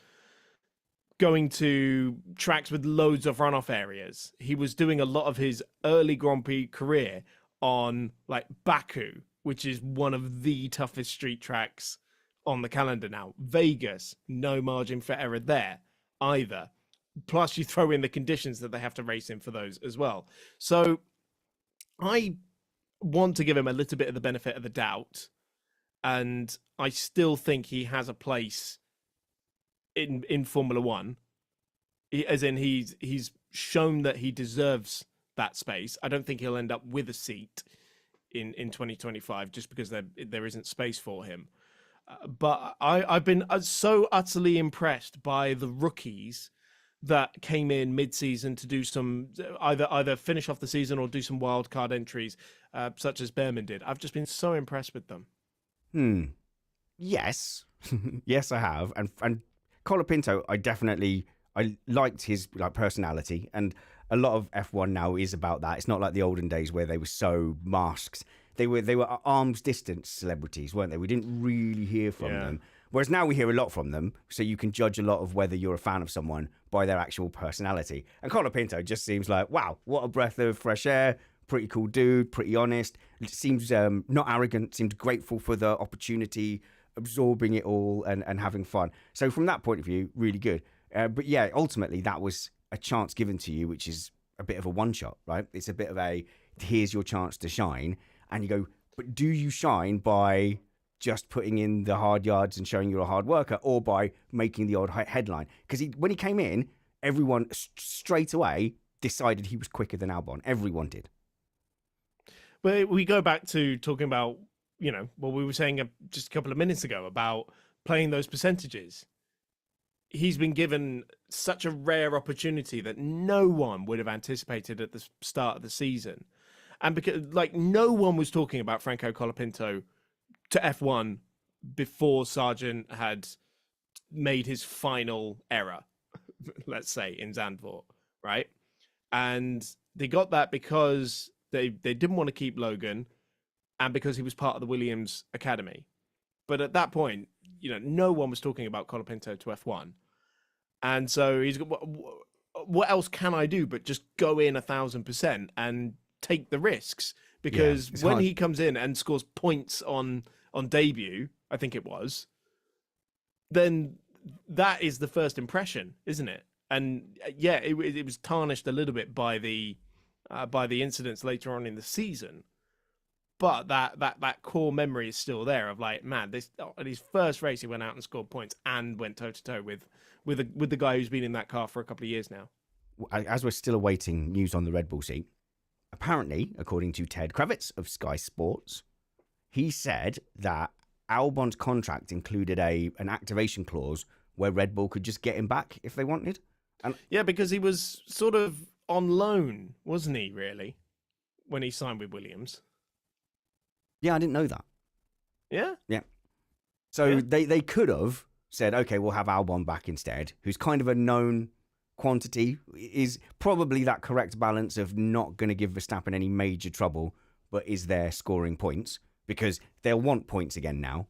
going to tracks with loads of runoff areas. He was doing a lot of his early Grand Prix career on Baku, which is one of the toughest street tracks on the calendar now. Vegas, no margin for error there either. Plus you throw in the conditions that they have to race in for those as well. So I want to give him a little bit of the benefit of the doubt. And I still think he has a place in Formula One, as in he's shown that he deserves that space. I don't think he'll end up with a seat in 2025 just because there isn't space for him. But I've been so utterly impressed by the rookies that came in mid-season to do some either finish off the season or do some wild card entries, such as Behrman did. I've just been so impressed with them. Yes. Yes, I have. And Colapinto, I liked his personality, and a lot of F1 now is about that. It's not like the olden days where they were so masked. They were arm's distance celebrities, weren't they? We didn't really hear from them. Whereas now we hear a lot from them, so you can judge a lot of whether you're a fan of someone by their actual personality. And Colapinto just seems like, wow, what a breath of fresh air. Pretty cool dude, pretty honest. Seems not arrogant, seems grateful for the opportunity, absorbing it all and having fun. So from that point of view, really good. But yeah, ultimately that was a chance given to you, which is a bit of a one-shot, right? It's a bit of here's your chance to shine. And you go, but do you shine by just putting in the hard yards and showing you're a hard worker, or by making the odd headline? Because when he came in, everyone straight away decided he was quicker than Albon. Everyone did. But we go back to talking about, what we were saying just a couple of minutes ago about playing those percentages. He's been given such a rare opportunity that no one would have anticipated at the start of the season. And because like no one was talking about Franco Colapinto to F1 before Sargent had made his final error, let's say, in Zandvoort, right? And they got that because they didn't want to keep Logan and because he was part of the Williams Academy. But at that point, no one was talking about Colapinto to F1. And so he's what else can I do but just go in 1,000% and take the risks? Because when he comes in and scores points on debut, I think it was, then that is the first impression, isn't it? And yeah, it was tarnished a little bit by the incidents later on in the season. But that core memory is still there of like, man, at his first race he went out and scored points and went toe to toe with the guy who's been in that car for a couple of years now. As we're still awaiting news on the Red Bull seat, apparently, according to Ted Kravitz of Sky Sports, he said that Albon's contract included an activation clause where Red Bull could just get him back if they wanted. And yeah, because he was sort of on loan, wasn't he, really, when he signed with Williams? Yeah, I didn't know that. Yeah? Yeah. So they could have said, okay, we'll have Albon back instead, who's kind of a known quantity, is probably that correct balance of not going to give Verstappen any major trouble, but is there scoring points, because they'll want points again now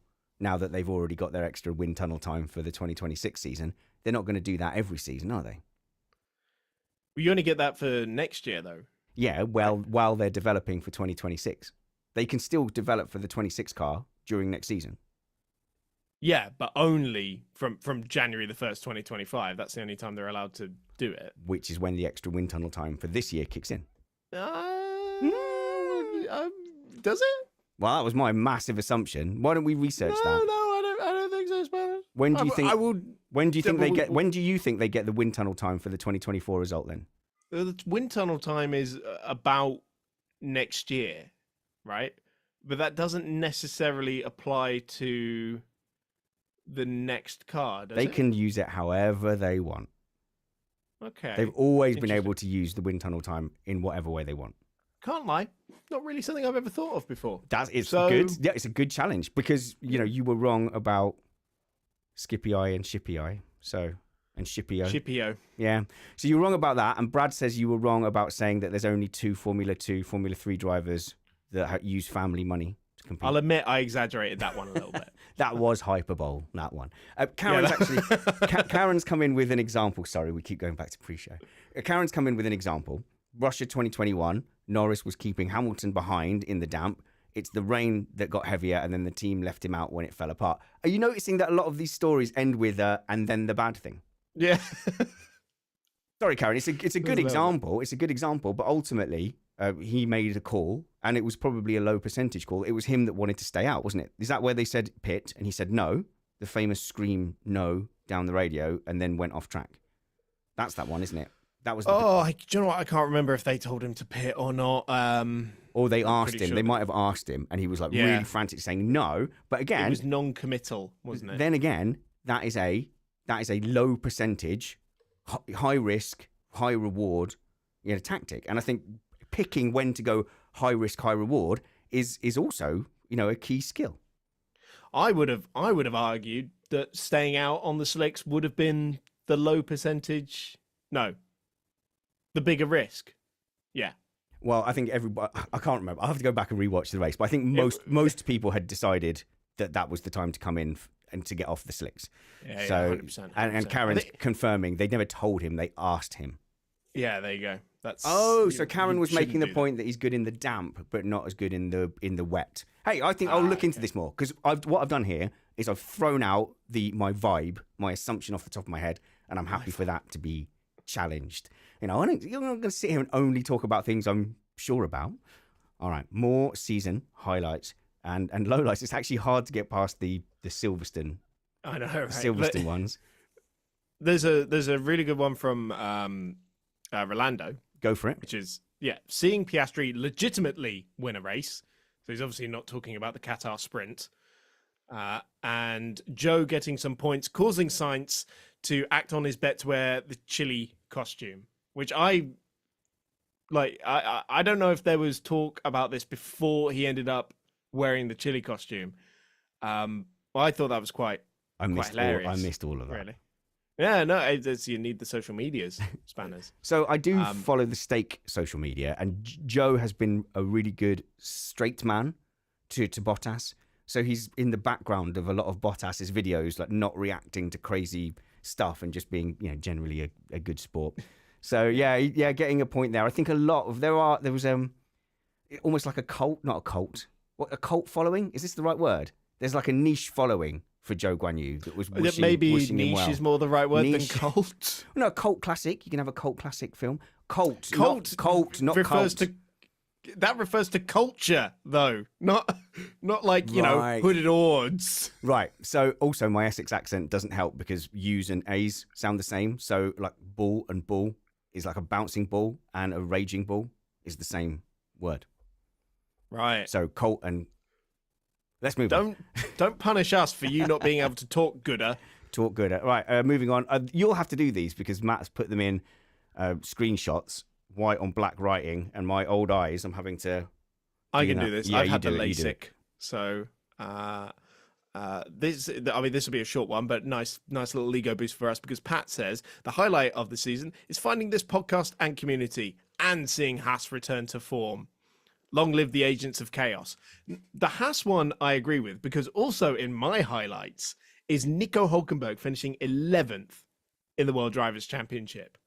that they've already got their extra wind tunnel time for the 2026 season. They're not going to do that every season, are they? Well, you only get that for next year, though. Yeah, well, while they're developing for 2026. They can still develop for the 26 car during next season. Yeah, but only from January the 1st, 2025. That's the only time they're allowed to do it. Which is when the extra wind tunnel time for this year kicks in. Does it? Well, that was my massive assumption. Why don't we research that? No, I don't think so, Spanish. When do you think? When do you think they get? When do you think they get the wind tunnel time for the 2024 result? Then the wind tunnel time is about next year, right? But that doesn't necessarily apply to the next car, does it? They can use it however they want. Okay. They've always been able to use the wind tunnel time in whatever way they want. Can't lie. Not really something I've ever thought of before. It's good. Yeah, it's a good challenge because, you were wrong about Skippy Eye and Shippy Eye. And Shippy-O. Shippy-O. Yeah. So you were wrong about that. And Brad says you were wrong about saying that there's only 2 Formula 2, Formula 3 drivers that use family money to compete. I'll admit I exaggerated that one a little bit. That was hyperbole, that one. Karen's come in with an example. Sorry, we keep going back to pre-show. Karen's come in with an example. Russia 2021, Norris was keeping Hamilton behind in the damp. It's the rain that got heavier and then the team left him out when it fell apart. Are you noticing that a lot of these stories end with and then the bad thing? Yeah. Sorry, Karen. It's a good example. It's a good example, but ultimately he made a call and it was probably a low percentage call. It was him that wanted to stay out, wasn't it? Is that where they said pit and he said no? The famous scream no down the radio and then went off track. That's that one, isn't it? That was. Do you know what? I can't remember if they told him to pit or not. Or they asked him. Sure they might have asked him, and he was like really frantic, saying no. But again, it was non-committal, wasn't it? Then again, that is a low percentage, high risk, high reward, tactic. And I think picking when to go high risk, high reward is also a key skill. I would have argued that staying out on the slicks would have been the low percentage. No, the bigger risk. Yeah. Well, I think everybody. I can't remember. I have to go back and rewatch the race. But I think most people had decided that was the time to come in and to get off the slicks. Yeah, so 100%. And Karen's confirming they never told him. They asked him. Yeah, there you go. So Karen was making the point that he's good in the damp, but not as good in the wet. Hey, I think I'll look into this more because what I've done here is I've thrown out my vibe, my assumption off the top of my head, and I'm happy for that to be challenged. You're not going to sit here and only talk about things I'm sure about. All right, more season highlights and lowlights. It's actually hard to get past the Silverstone. I know, right? Silverstone ones. There's a really good one from Rolando. Go for it. Which is seeing Piastri legitimately win a race. So he's obviously not talking about the Qatar sprint. And Zhou getting some points, causing Sainz to act on his bet to wear the Chile costume, which I Like, I don't know if there was talk about this before he ended up wearing the chili costume. Well, I thought that was quite hilarious. I missed all of that. Really? Yeah, no, you need the social medias, spanners. So I do follow the Stake social media, and Zhou has been a really good straight man to Bottas. So he's in the background of a lot of Bottas's videos, like not reacting to crazy stuff and just being, generally a good sport. So yeah, getting a point there. I think a lot of there was almost like a cult, not a cult. What, a cult following? Is this the right word? There's like a niche following for Zhou Guanyu that was wishing, maybe wishing niche him well. is more the right word niche. than cult. No, cult classic. You can have a cult classic film. Cult, not refers cult. That refers to culture, though, not like hooded ords. Right. So also my Essex accent doesn't help because U's and A's sound the same. So like bull and bull is like a bouncing ball, and a raging bull is the same word. Right. So cult and let's move on. Don't punish us for you not being able to talk gooder. Talk gooder. Right. Moving on. You'll have to do these because Matt's put them in screenshots, white on black writing, and my old eyes. I'm having to. I can do this. I've had the it, LASIK, so this. I mean, this will be a short one, but nice little ego boost for us because Pat says the highlight of the season is finding this podcast and community and seeing Haas return to form. Long live the agents of chaos. The Haas one I agree with because also in my highlights is Nico Hulkenberg finishing 11th in the World Drivers' Championship.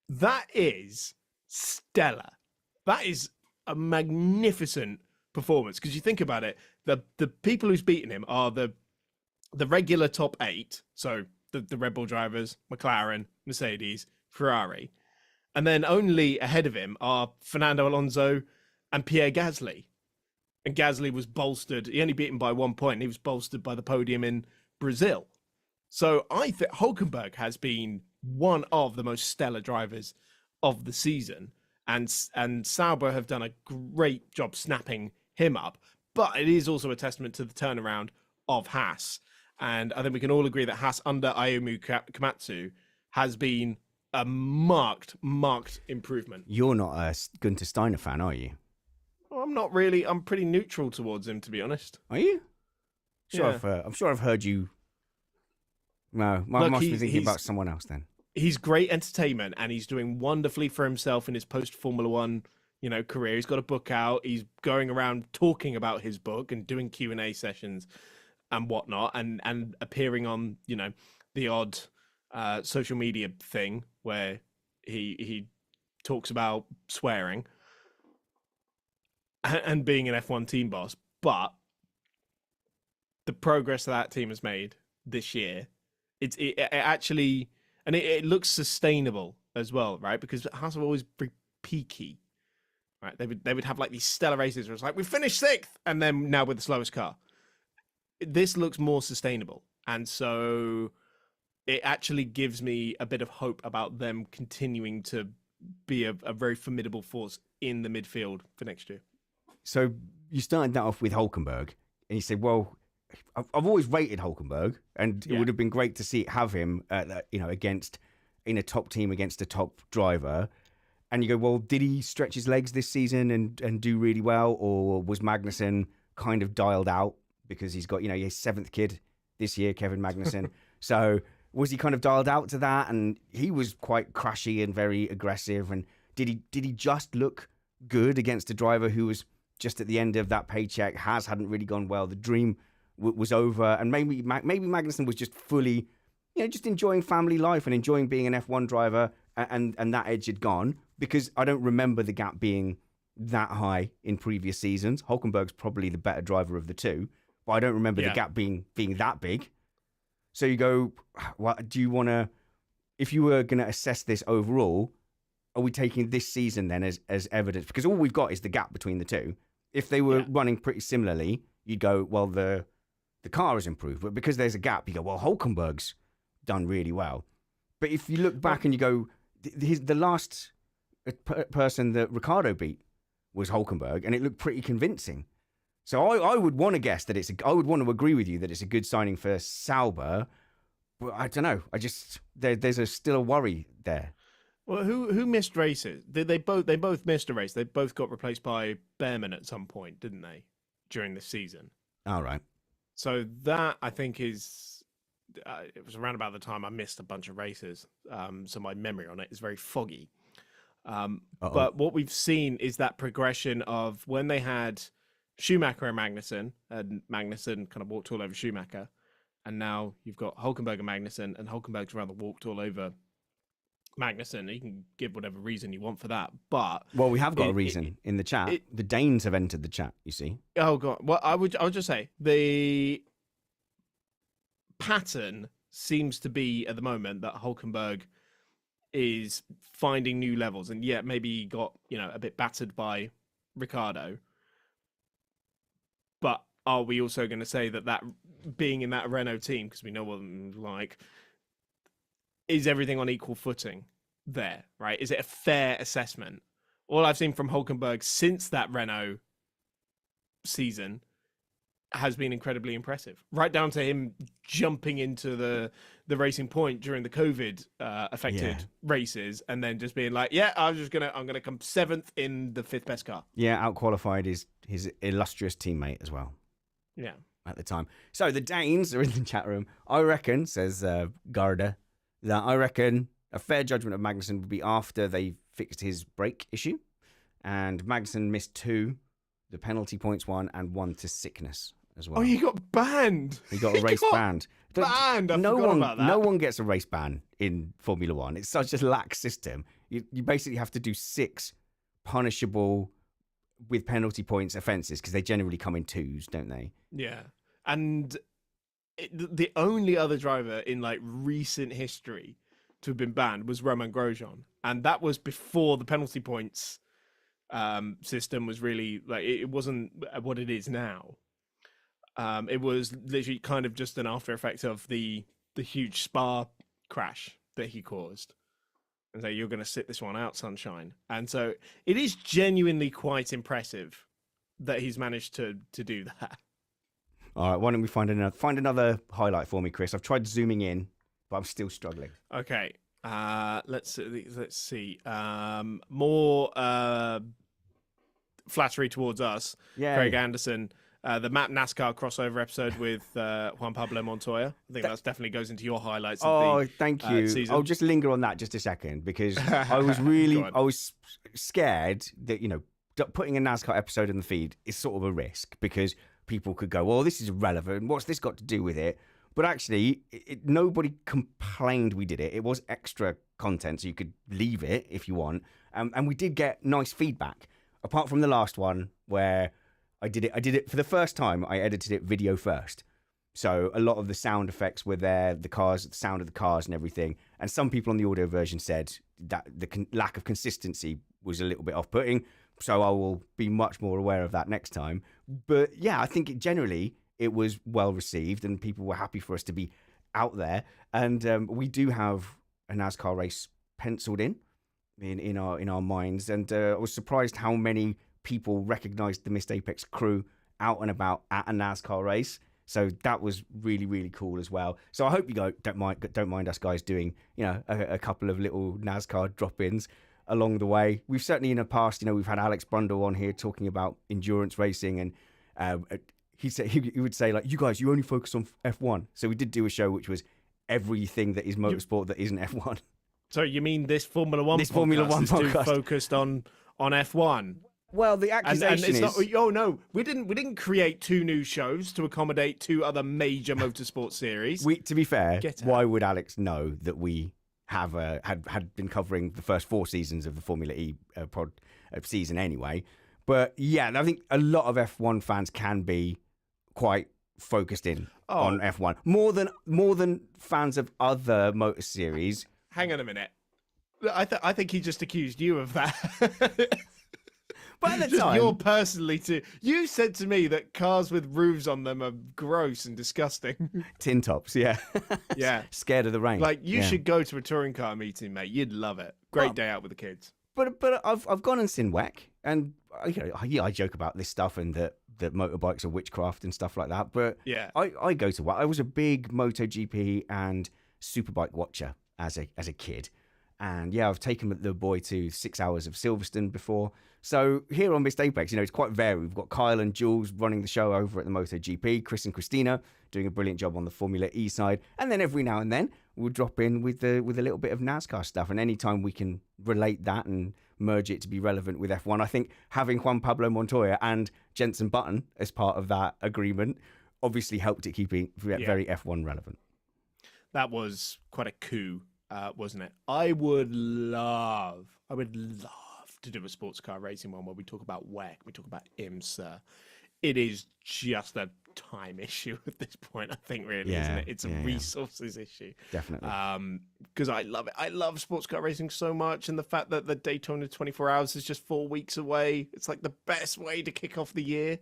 That is stellar. That is a magnificent performance because you think about it, the people who's beaten him are the regular top 8, so the Red Bull drivers, McLaren, Mercedes, Ferrari, and then only ahead of him are Fernando Alonso and Pierre Gasly. And Gasly was bolstered. He only beat him by 1 point. And he was bolstered by the podium in Brazil. So I think Hulkenberg has been one of the most stellar drivers of the season. And Sauber have done a great job snapping him up. But it is also a testament to the turnaround of Haas. And I think we can all agree that Haas under Ayumu Komatsu has been a marked improvement. You're not a Gunther Steiner fan, are you? Well, I'm not really. I'm pretty neutral towards him, to be honest. Are you? Sure, Yeah. I'm sure I've heard you. No, I must be thinking about someone else then. He's great entertainment, and he's doing wonderfully for himself in his post-Formula One, career. He's got a book out. He's going around talking about his book and doing Q&A sessions and whatnot, and appearing on, the odd social media thing where he talks about swearing and being an F1 team boss. But the progress that team has made this year, it actually, and it looks sustainable as well, right? Because Haas are always very peaky, right? They would have like these stellar races where it's like, we finished 6th, and then now we're the slowest car. This looks more sustainable. And so it actually gives me a bit of hope about them continuing to be a very formidable force in the midfield for next year. So you started that off with Hulkenberg, and you said, well, I've always rated Hulkenberg, and it would have been great to have him, against in a top team against a top driver. And you go, well, did he stretch his legs this season and do really well, or was Magnuson kind of dialed out because he's got his 7th kid this year, Kevin Magnuson? So was he kind of dialed out to that? And he was quite crashy and very aggressive. And did he just look good against a driver who was just at the end of that paycheck? Haas hadn't really gone well. The dream was over, and maybe Magnuson was just fully, just enjoying family life and enjoying being an F1 driver, and that edge had gone, because I don't remember the gap being that high in previous seasons. Hulkenberg's probably the better driver of the two, but I don't remember the gap being that big. So you go, what do you want to, if you were going to assess this overall, are we taking this season then as evidence? Because all we've got is the gap between the two. If they were running pretty similarly, you'd go, well, the car has improved. But because there's a gap, you go, well, Hulkenberg's done really well. But if you look back and you go, the last person that Ricciardo beat was Hulkenberg, and it looked pretty convincing. So I would want to guess that I would want to agree with you that it's a good signing for Sauber. But I don't know. There's still a worry there. Well, who missed races? They both missed a race. They both got replaced by Behrman at some point, didn't they, during this season? All right. So that I think is it was around about the time I missed a bunch of races. So my memory on it is very foggy. But what we've seen is that progression of when they had Schumacher and Magnuson kind of walked all over Schumacher, and now you've got Hulkenberg and Hulkenberg's rather walked all over Magnuson. You can give whatever reason you want for that, but we have got a reason in the chat. The Danes have entered the chat. You see? Oh god. Well, I would just say the pattern seems to be at the moment that Hulkenberg is finding new levels, and yet maybe he got a bit battered by Ricciardo. But are we also going to say that being in that Renault team, because we know what it's like, is everything on equal footing there, right? Is it a fair assessment? All I've seen from Hulkenberg since that Renault season has been incredibly impressive, right down to him jumping into the Racing Point during the COVID affected races, and then just being like, I'm gonna come 7th in the 5th best car. Yeah, outqualified his illustrious teammate as well. Yeah, at the time. So the Danes are in the chat room. I reckon, says Garda, that I reckon a fair judgment of Magnuson would be after they fixed his brake issue, and Magnuson missed 2, the penalty points 1, and 1 to sickness as well. Oh, he got banned. He got a race ban. Banned. No one gets a race ban in Formula One. It's such a lax system. You basically have to do 6 punishable with penalty points offences, because they generally come in 2s, don't they? Yeah, and the only other driver in like recent history to have been banned was Romain Grosjean, and that was before the penalty points system was really like it wasn't what it is now. It was literally kind of just an after effect of the huge Spa crash that he caused, and so you're going to sit this one out, sunshine. And so it is genuinely quite impressive that he's managed to do that. All right, why don't we find another highlight for me, Chris? I've tried zooming in, but I'm still struggling. Okay, let's see. More flattery towards us. Yay. Craig Anderson, the Map NASCAR crossover episode with Juan Pablo Montoya. I think that definitely goes into your highlights. Thank you. Season. I'll just linger on that just a second, because I was scared that putting a NASCAR episode in the feed is sort of a risk, because people could go, well, this is irrelevant. What's this got to do with it? But actually, nobody complained we did it. It was extra content, so you could leave it if you want. And we did get nice feedback. Apart from the last one where I did it for the first time, I edited it video first. So a lot of the sound effects were there, the sound of the cars and everything. And some people on the audio version said that the lack of consistency was a little bit off-putting. So I will be much more aware of that next time. But yeah, I think generally it was well received, and people were happy for us to be out there. And we do have a NASCAR race penciled in our minds. And I was surprised how many people recognised the Missed Apex crew out and about at a NASCAR race. So that was really, really cool as well. So I hope you don't mind us guys doing a couple of little NASCAR drop-ins along the way. We've certainly in the past, we've had Alex Brundle on here talking about endurance racing, and he would say, like, you guys, you only focus on F1. So we did do a show which was everything that is motorsport that isn't F1. So you mean this Formula One podcast is too focused on F1? Well, the accusation is... no, we didn't create 2 new shows to accommodate 2 other major motorsport series. To be fair, why would Alex know that we have had been covering the first 4 seasons of the Formula E season anyway? But yeah, I think a lot of F1 fans can be quite focused in on F1 more than fans of other motor series. Hang on a minute, I think he just accused you of that. But at the time, you're personally too. You said to me that cars with roofs on them are gross and disgusting. Tin tops, yeah. Yeah. Scared of the rain. Like, you should go to a touring car meeting, mate. You'd love it. Great day out with the kids. But I've gone and seen WEC, and I joke about this stuff and that motorbikes are witchcraft and stuff like that. But yeah, I go to WEC. I was a big MotoGP and Superbike watcher as a kid. And yeah, I've taken the boy to 6 hours of Silverstone before. So here on Missed Apex, it's quite varied. We've got Kyle and Jules running the show over at the MotoGP, Chris and Christina doing a brilliant job on the Formula E side. And then every now and then we'll drop in with a little bit of NASCAR stuff. And anytime we can relate that and merge it to be relevant with F1, I think having Juan Pablo Montoya and Jenson Button as part of that agreement obviously helped it keep it very F1 relevant. That was quite a coup, wasn't it? I would love to do a sports car racing one where we talk about WEC, we talk about IMSA. It is just a time issue at this point, I think, really, isn't it? It's a resources issue. Definitely. Because I love it. I love sports car racing so much, and the fact that the Daytona 24 Hours is just 4 weeks away. It's like the best way to kick off the year.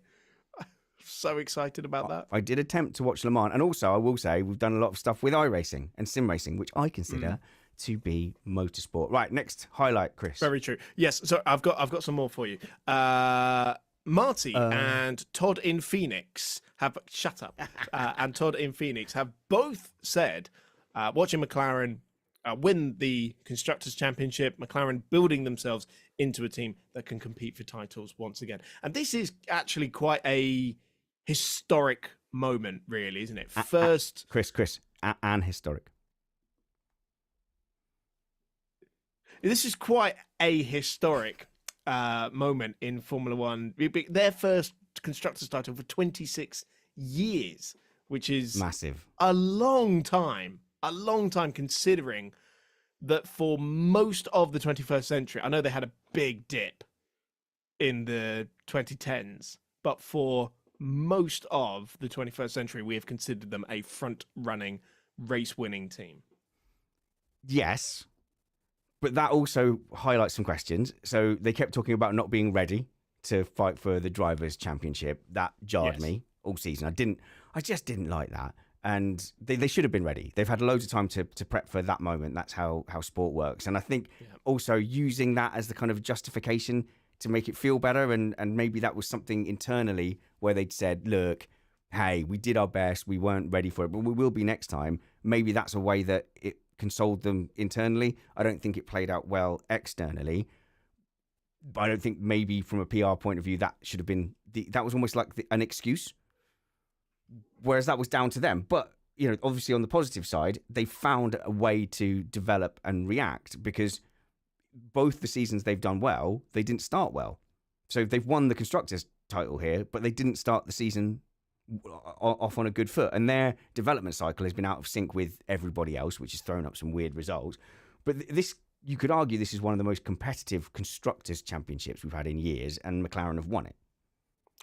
I'm so excited about that. I did attempt to watch Le Mans, and also I will say we've done a lot of stuff with iRacing and sim racing, which I consider to be motorsport. Right, next highlight, Chris. Very true. Yes, so I've got some more for you. Marty and Todd in Phoenix have and Todd in Phoenix have both said, watching McLaren win the Constructors' Championship, McLaren building themselves into a team that can compete for titles once again. And this is actually quite a historic moment, really, isn't it? First, Chris, and historic. This is quite a historic moment in Formula One. Their first Constructors title for 26 years, which is massive. A long time considering that for most of the 21st century, I know they had a big dip in the 2010s, but for most of the 21st century, we have considered them a front-running, race-winning team. Yes. But that also highlights some questions. So they kept talking about not being ready to fight for the Drivers' Championship. That jarred me all season. I just didn't like that. And they should have been ready. They've had loads of time to prep for that moment. That's how sport works. And I think also using that as the kind of justification to make it feel better. And maybe that was something internally where they'd said, look, hey, we did our best. We weren't ready for it, but we will be next time. Maybe that's a way that it consoled them internally. I don't think it played out well externally. But I don't think maybe from a PR point of view that should have been that was almost like an excuse, whereas that was down to them. But obviously on the positive side, they found a way to develop and react, because both the seasons they've done well, they didn't start well. So they've won the Constructors title here, but they didn't start the season off on a good foot, and their development cycle has been out of sync with everybody else, which has thrown up some weird results. But this, you could argue, this is one of the most competitive Constructors' Championships we've had in years, and McLaren have won it.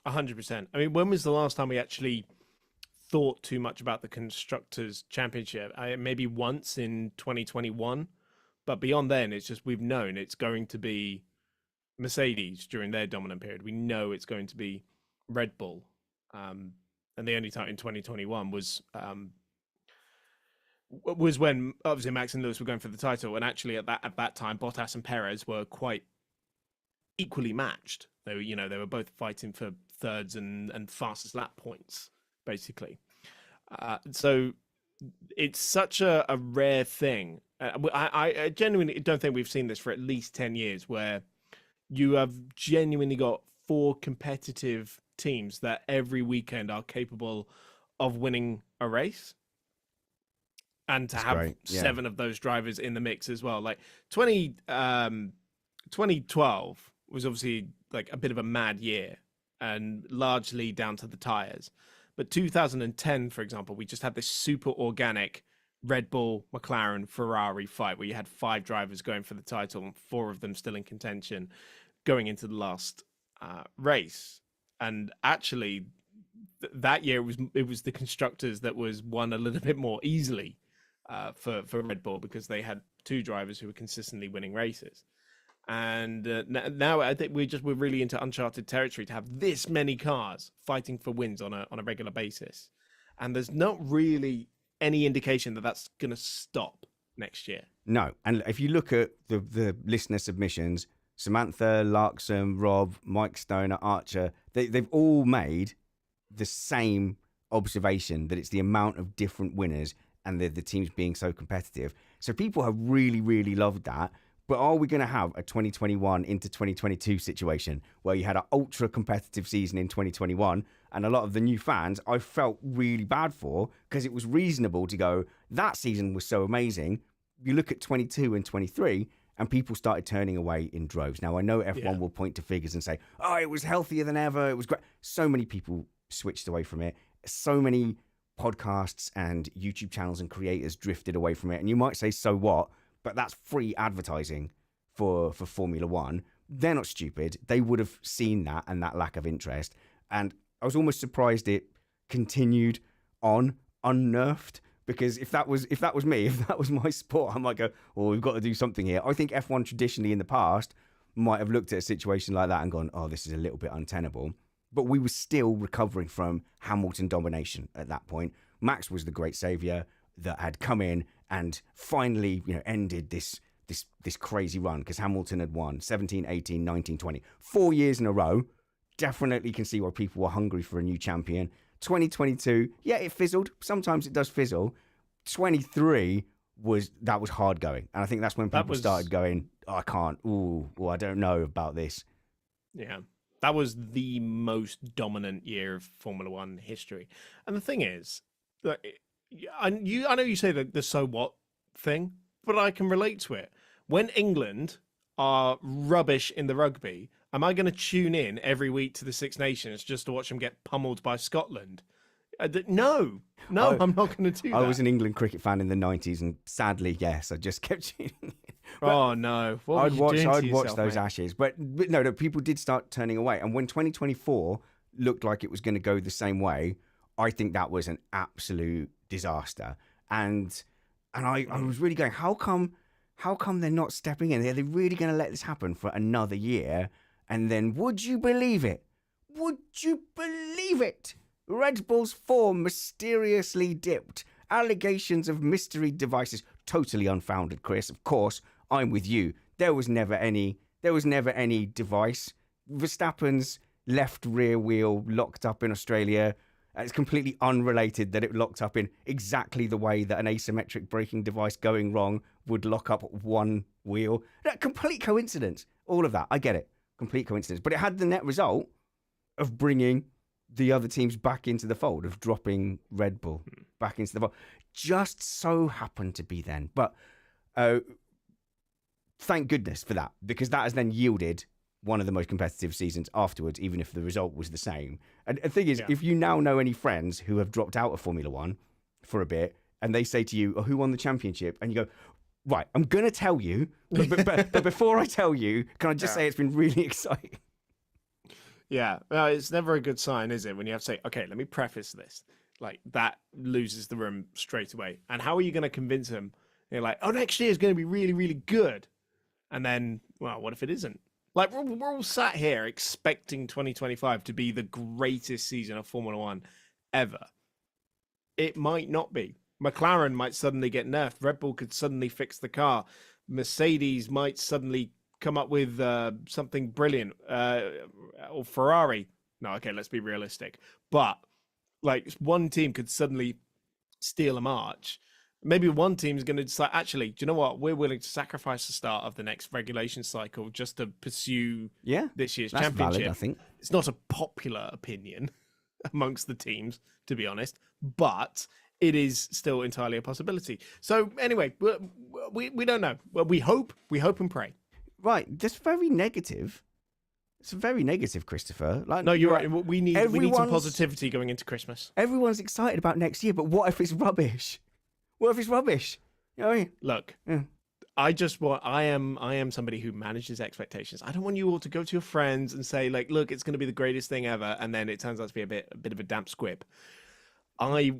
100%. I mean, when was the last time we actually thought too much about the Constructors' Championship? Maybe once in 2021, but beyond then, it's just we've known it's going to be Mercedes during their dominant period. We know it's going to be Red Bull. And the only time in 2021 was when obviously Max and Lewis were going for the title, and actually at that time Bottas and Perez were quite equally matched. They were both fighting for thirds and fastest lap points, basically. So it's such a rare thing. I genuinely don't think we've seen this for at least 10 years, where you have genuinely got 4 competitive teams that every weekend are capable of winning a race, and to have 7 of those drivers in the mix as well. Like 2012 was obviously like a bit of a mad year, and largely down to the tires. But 2010, for example, we just had this super organic Red Bull, McLaren, Ferrari fight where you had 5 drivers going for the title and 4 of them still in contention going into the last race. And actually, that year it was the Constructors that was won a little bit more easily for Red Bull, because they had 2 drivers who were consistently winning races. And now I think we're really into uncharted territory to have this many cars fighting for wins on a regular basis, and there's not really any indication that that's going to stop next year. No, and if you look at the listener submissions, Samantha, Larkson, Rob, Mike Stoner, Archer, they've all made the same observation, that it's the amount of different winners and the teams being so competitive. So people have really, really loved that. But are we going to have a 2021 into 2022 situation where you had an ultra competitive season in 2021 and a lot of the new fans I felt really bad for, because it was reasonable to go, that season was so amazing. You look at 22 and 23 and people started turning away in droves. Now, I know F1 will point to figures and say, oh, it was healthier than ever. It was great. So many people switched away from it. So many podcasts and YouTube channels and creators drifted away from it. And you might say, so what? But that's free advertising for Formula One. They're not stupid. They would have seen that and that lack of interest. And I was almost surprised it continued on unnerved, because if that was me, if that was my sport, I might go, well, we've got to do something here. I think F1 traditionally in the past might have looked at a situation like that and gone, oh, this is a little bit untenable. But we were still recovering from Hamilton domination at that point. Max was the great savior that had come in and finally, ended this crazy run, because Hamilton had won 17, 18, 19, 20. 4 years in a row. Definitely can see why people were hungry for a new champion. 2022, yeah, it fizzled. Sometimes it does fizzle. 23 was hard going. And I think that's when people started going, oh, I can't. I don't know about this. Yeah. That was the most dominant year of Formula One history. And the thing is, I know you say the so what thing, but I can relate to it. When England are rubbish in the rugby, am I going to tune in every week to the Six Nations just to watch them get pummeled by Scotland? No, I'm not going to do that. I was an England cricket fan in the 90s, and sadly, yes, I just kept tuning in. Oh, no. I'd watch those Ashes. But no, people did start turning away. And when 2024 looked like it was going to go the same way, I think that was an absolute disaster. And I was really going, how come they're not stepping in? Are they really going to let this happen for another year? And then, would you believe it? Would you believe it? Red Bull's form mysteriously dipped. Allegations of mystery devices. Totally unfounded, Chris. Of course, I'm with you. There was never any device. Verstappen's left rear wheel locked up in Australia. It's completely unrelated that it locked up in exactly the way that an asymmetric braking device going wrong would lock up one wheel. Complete coincidence. All of that. I get it. Complete coincidence. But it had the net result of bringing the other teams back into the fold, of dropping Red Bull back into the fold. Just so happened to be then. But thank goodness for that, because that has then yielded one of the most competitive seasons afterwards, even if the result was the same. And the thing is, if you now know any friends who have dropped out of Formula One for a bit, and they say to you, oh, who won the championship? And you go, right, I'm going to tell you, but before I tell you, can I just say it's been really exciting? Yeah, well, it's never a good sign, is it? When you have to say, okay, let me preface this. Like, that loses the room straight away. And how are you going to convince them? You're like, oh, next year is going to be really, really good. And then, well, what if it isn't? Like, we're all sat here expecting 2025 to be the greatest season of Formula One ever. It might not be. McLaren might suddenly get nerfed. Red Bull could suddenly fix the car. Mercedes might suddenly come up with something brilliant. Or Ferrari. No, okay, let's be realistic. But, like, one team could suddenly steal a march. Maybe one team is going to decide, actually, do you know what? We're willing to sacrifice the start of the next regulation cycle just to pursue this year's championship. Valid, I think. It's not a popular opinion amongst the teams, to be honest, but it is still entirely a possibility. So anyway, we don't know. Well, we hope and pray. Right, that's very negative. It's very negative, Christopher. Like, no, you're right. We need some positivity going into Christmas. Everyone's excited about next year, but what if it's rubbish? What if it's rubbish? You know what I mean? Look, I am somebody who manages expectations. I don't want you all to go to your friends and say, like, look, it's going to be the greatest thing ever, and then it turns out to be a bit of a damp squib. I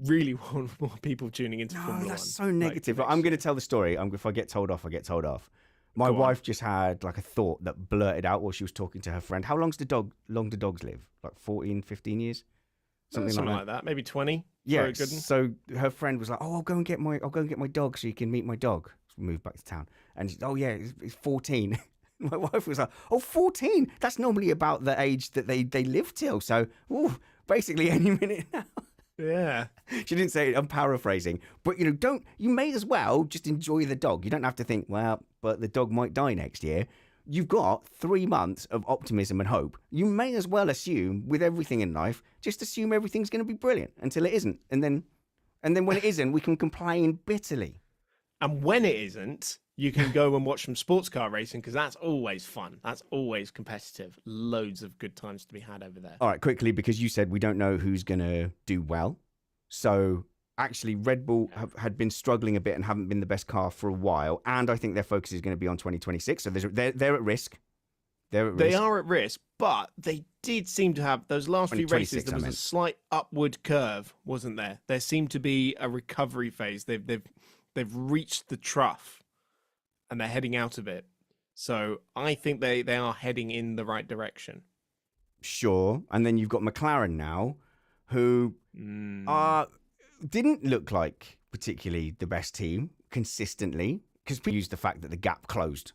really want more people tuning into Formula One. That's so negative. Like, I'm going to tell the story. If I get told off, I get told off. My wife just had like a thought that blurted out while she was talking to her friend. How long do dogs live? Like 14, 15 years? Something like that. Maybe 20. Yeah. So her friend was like, "Oh, I'll go and get my dog so you can meet my dog." So we moved back to town, and she's, "Oh yeah, it's 14." My wife was like, "Oh, 14? That's normally about the age that they live till. So, basically any minute now." Yeah. She didn't say it. I'm paraphrasing. But, you may as well just enjoy the dog. You don't have to think, well, but the dog might die next year. You've got 3 months of optimism and hope. You may as well assume, with everything in life, just assume everything's going to be brilliant until it isn't. And then when it isn't, we can complain bitterly. And when it isn't, you can go and watch some sports car racing, because that's always fun. That's always competitive. Loads of good times to be had over there. All right, quickly, because you said we don't know who's going to do well. So actually, Red Bull had been struggling a bit and haven't been the best car for a while. And I think their focus is going to be on 2026. So they're at risk. They are at risk, but they did seem to have those last few races. There was a slight upward curve, wasn't there? There seemed to be a recovery phase. They've reached the trough, and they're heading out of it. So I think they are heading in the right direction. Sure. And then you've got McLaren now, who didn't look like particularly the best team consistently, because people use the fact that the gap closed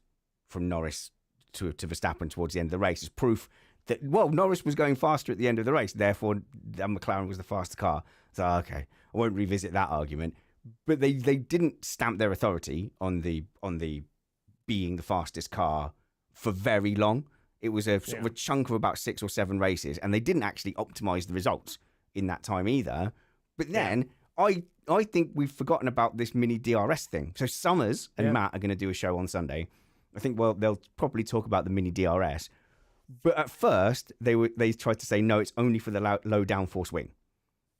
from Norris to Verstappen towards the end of the race as proof that, well, Norris was going faster at the end of the race, therefore McLaren was the faster car. So, okay, I won't revisit that argument. But they didn't stamp their authority on the being the fastest car for very long. It was a sort of a chunk of about 6 or 7 races, and they didn't actually optimize the results in that time either. But then I think we've forgotten about this mini DRS thing. So Summers and Matt are going to do a show on Sunday. I think, well, they'll probably talk about the mini DRS. But at first, they tried to say, no, it's only for the low downforce wing.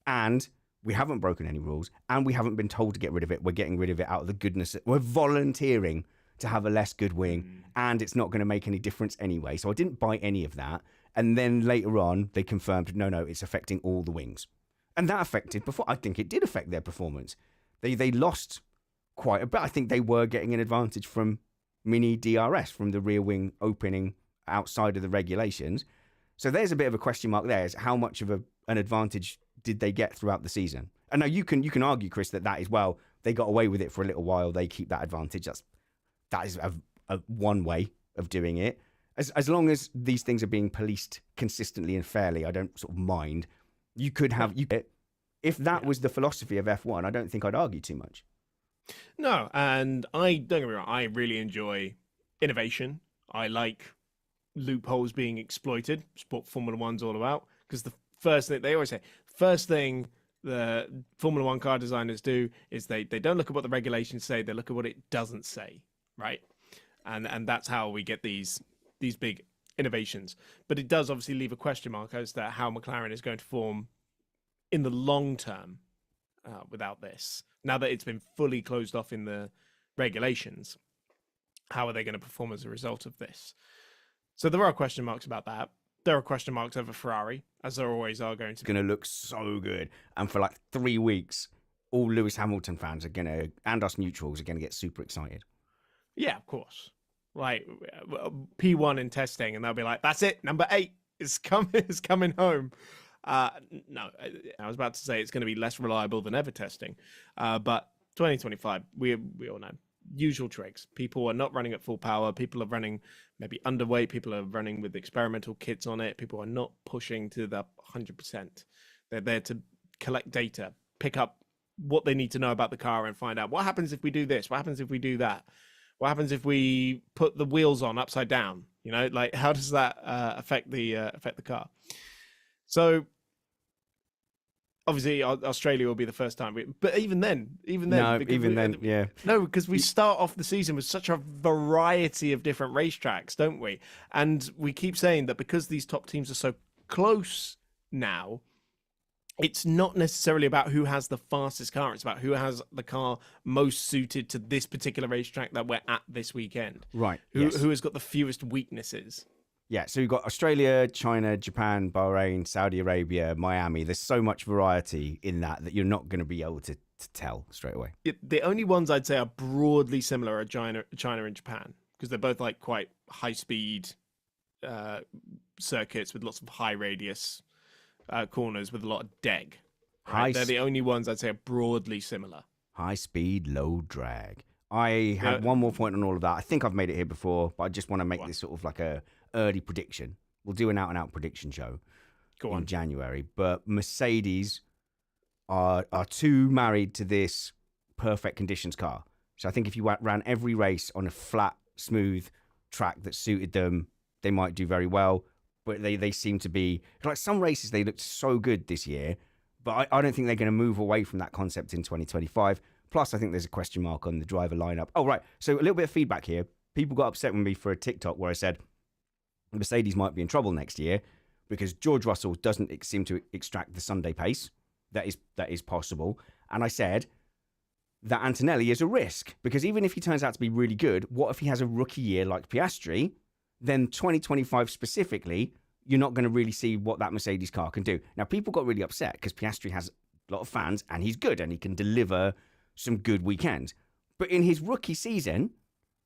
And we haven't broken any rules, and we haven't been told to get rid of it. We're getting rid of it out of the goodness. We're volunteering to have a less good wing, and it's not going to make any difference anyway. So I didn't buy any of that. And then later on, they confirmed, no, it's affecting all the wings. And that affected before. I think it did affect their performance. They lost quite a bit. I think they were getting an advantage from mini DRS, from the rear wing opening outside of the regulations. So there's a bit of a question mark there, is how much of an advantage did they get throughout the season? And now you can argue, Chris, that is, well, they got away with it for a little while. They keep that advantage. That is a one way of doing it. As long as these things are being policed consistently and fairly, I don't sort of mind. You could have if that was the philosophy of F1, I don't think I'd argue too much. No, and don't get me wrong, I really enjoy innovation. I like loopholes being exploited. It's what Formula One's all about. Because the first thing they always say, the Formula One car designers do is they don't look at what the regulations say, they look at what it doesn't say, right? And that's how we get these big innovations. But it does obviously leave a question mark as to how McLaren is going to form in the long term without this. Now that it's been fully closed off in the regulations, how are they going to perform as a result of this? So there are question marks about that. There are question marks over Ferrari, as there always are going to be. Going to look so good. And for like 3 weeks, all Lewis Hamilton fans are going to, and us neutrals, are going to get super excited. Yeah, of course. Like P1 in testing, and they'll be like, that's it, number 8 is coming home. No, I was about to say it's going to be less reliable than ever testing. But 2025, we all know. Usual tricks. People are not running at full power. People are running maybe underweight. People are running with experimental kits on it. People are not pushing to the 100%. They're there to collect data, pick up what they need to know about the car, and find out what happens if we do this. What happens if we do that? What happens if we put the wheels on upside down? You know, like how does that affect the car? So obviously Australia will be the first time, but even then, yeah. No, because we start off the season with such a variety of different racetracks, don't we? And we keep saying that because these top teams are so close now, it's not necessarily about who has the fastest car. It's about who has the car most suited to this particular racetrack that we're at this weekend. Right. Who has got the fewest weaknesses. Yeah, so you've got Australia, China, Japan, Bahrain, Saudi Arabia, Miami. There's so much variety in that you're not going to be able to tell straight away. The only ones I'd say are broadly similar are China and Japan, because they're both like quite high-speed circuits with lots of high radius corners with a lot of deg. Right? They're the only ones I'd say are broadly similar. High speed, low drag. I had one more point on all of that. I think I've made it here before, but I just want to make this sort of like a early prediction. We'll do an out-and-out prediction show in January. But Mercedes are too married to this perfect conditions car. So I think if you ran every race on a flat, smooth track that suited them, they might do very well. But they seem to be like some races, they looked so good this year, but I don't think they're going to move away from that concept in 2025. Plus, I think there's a question mark on the driver lineup. Oh, right. So a little bit of feedback here. People got upset with me for a TikTok where I said Mercedes might be in trouble next year because George Russell doesn't seem to extract the Sunday pace. That is possible. And I said that Antonelli is a risk because even if he turns out to be really good, what if he has a rookie year like Piastri? Then 2025 specifically, you're not going to really see what that Mercedes car can do. Now, people got really upset because Piastri has a lot of fans and he's good and he can deliver some good weekends. But in his rookie season,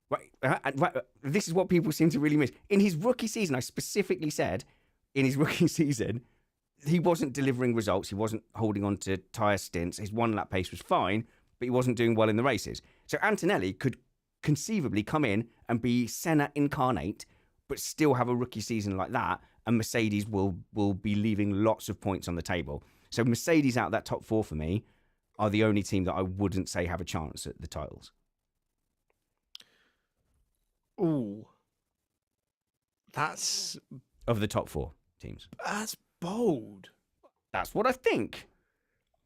right, this is what people seem to really miss. In his rookie season, I specifically said, in his rookie season, he wasn't delivering results. He wasn't holding on to tyre stints. His one-lap pace was fine, but he wasn't doing well in the races. So Antonelli could conceivably come in and be Senna incarnate, but still have a rookie season like that, and Mercedes will be leaving lots of points on the table. So Mercedes out of that top four for me are the only team that I wouldn't say have a chance at the titles. Ooh. That's... Of the top four teams. That's bold. That's what I think.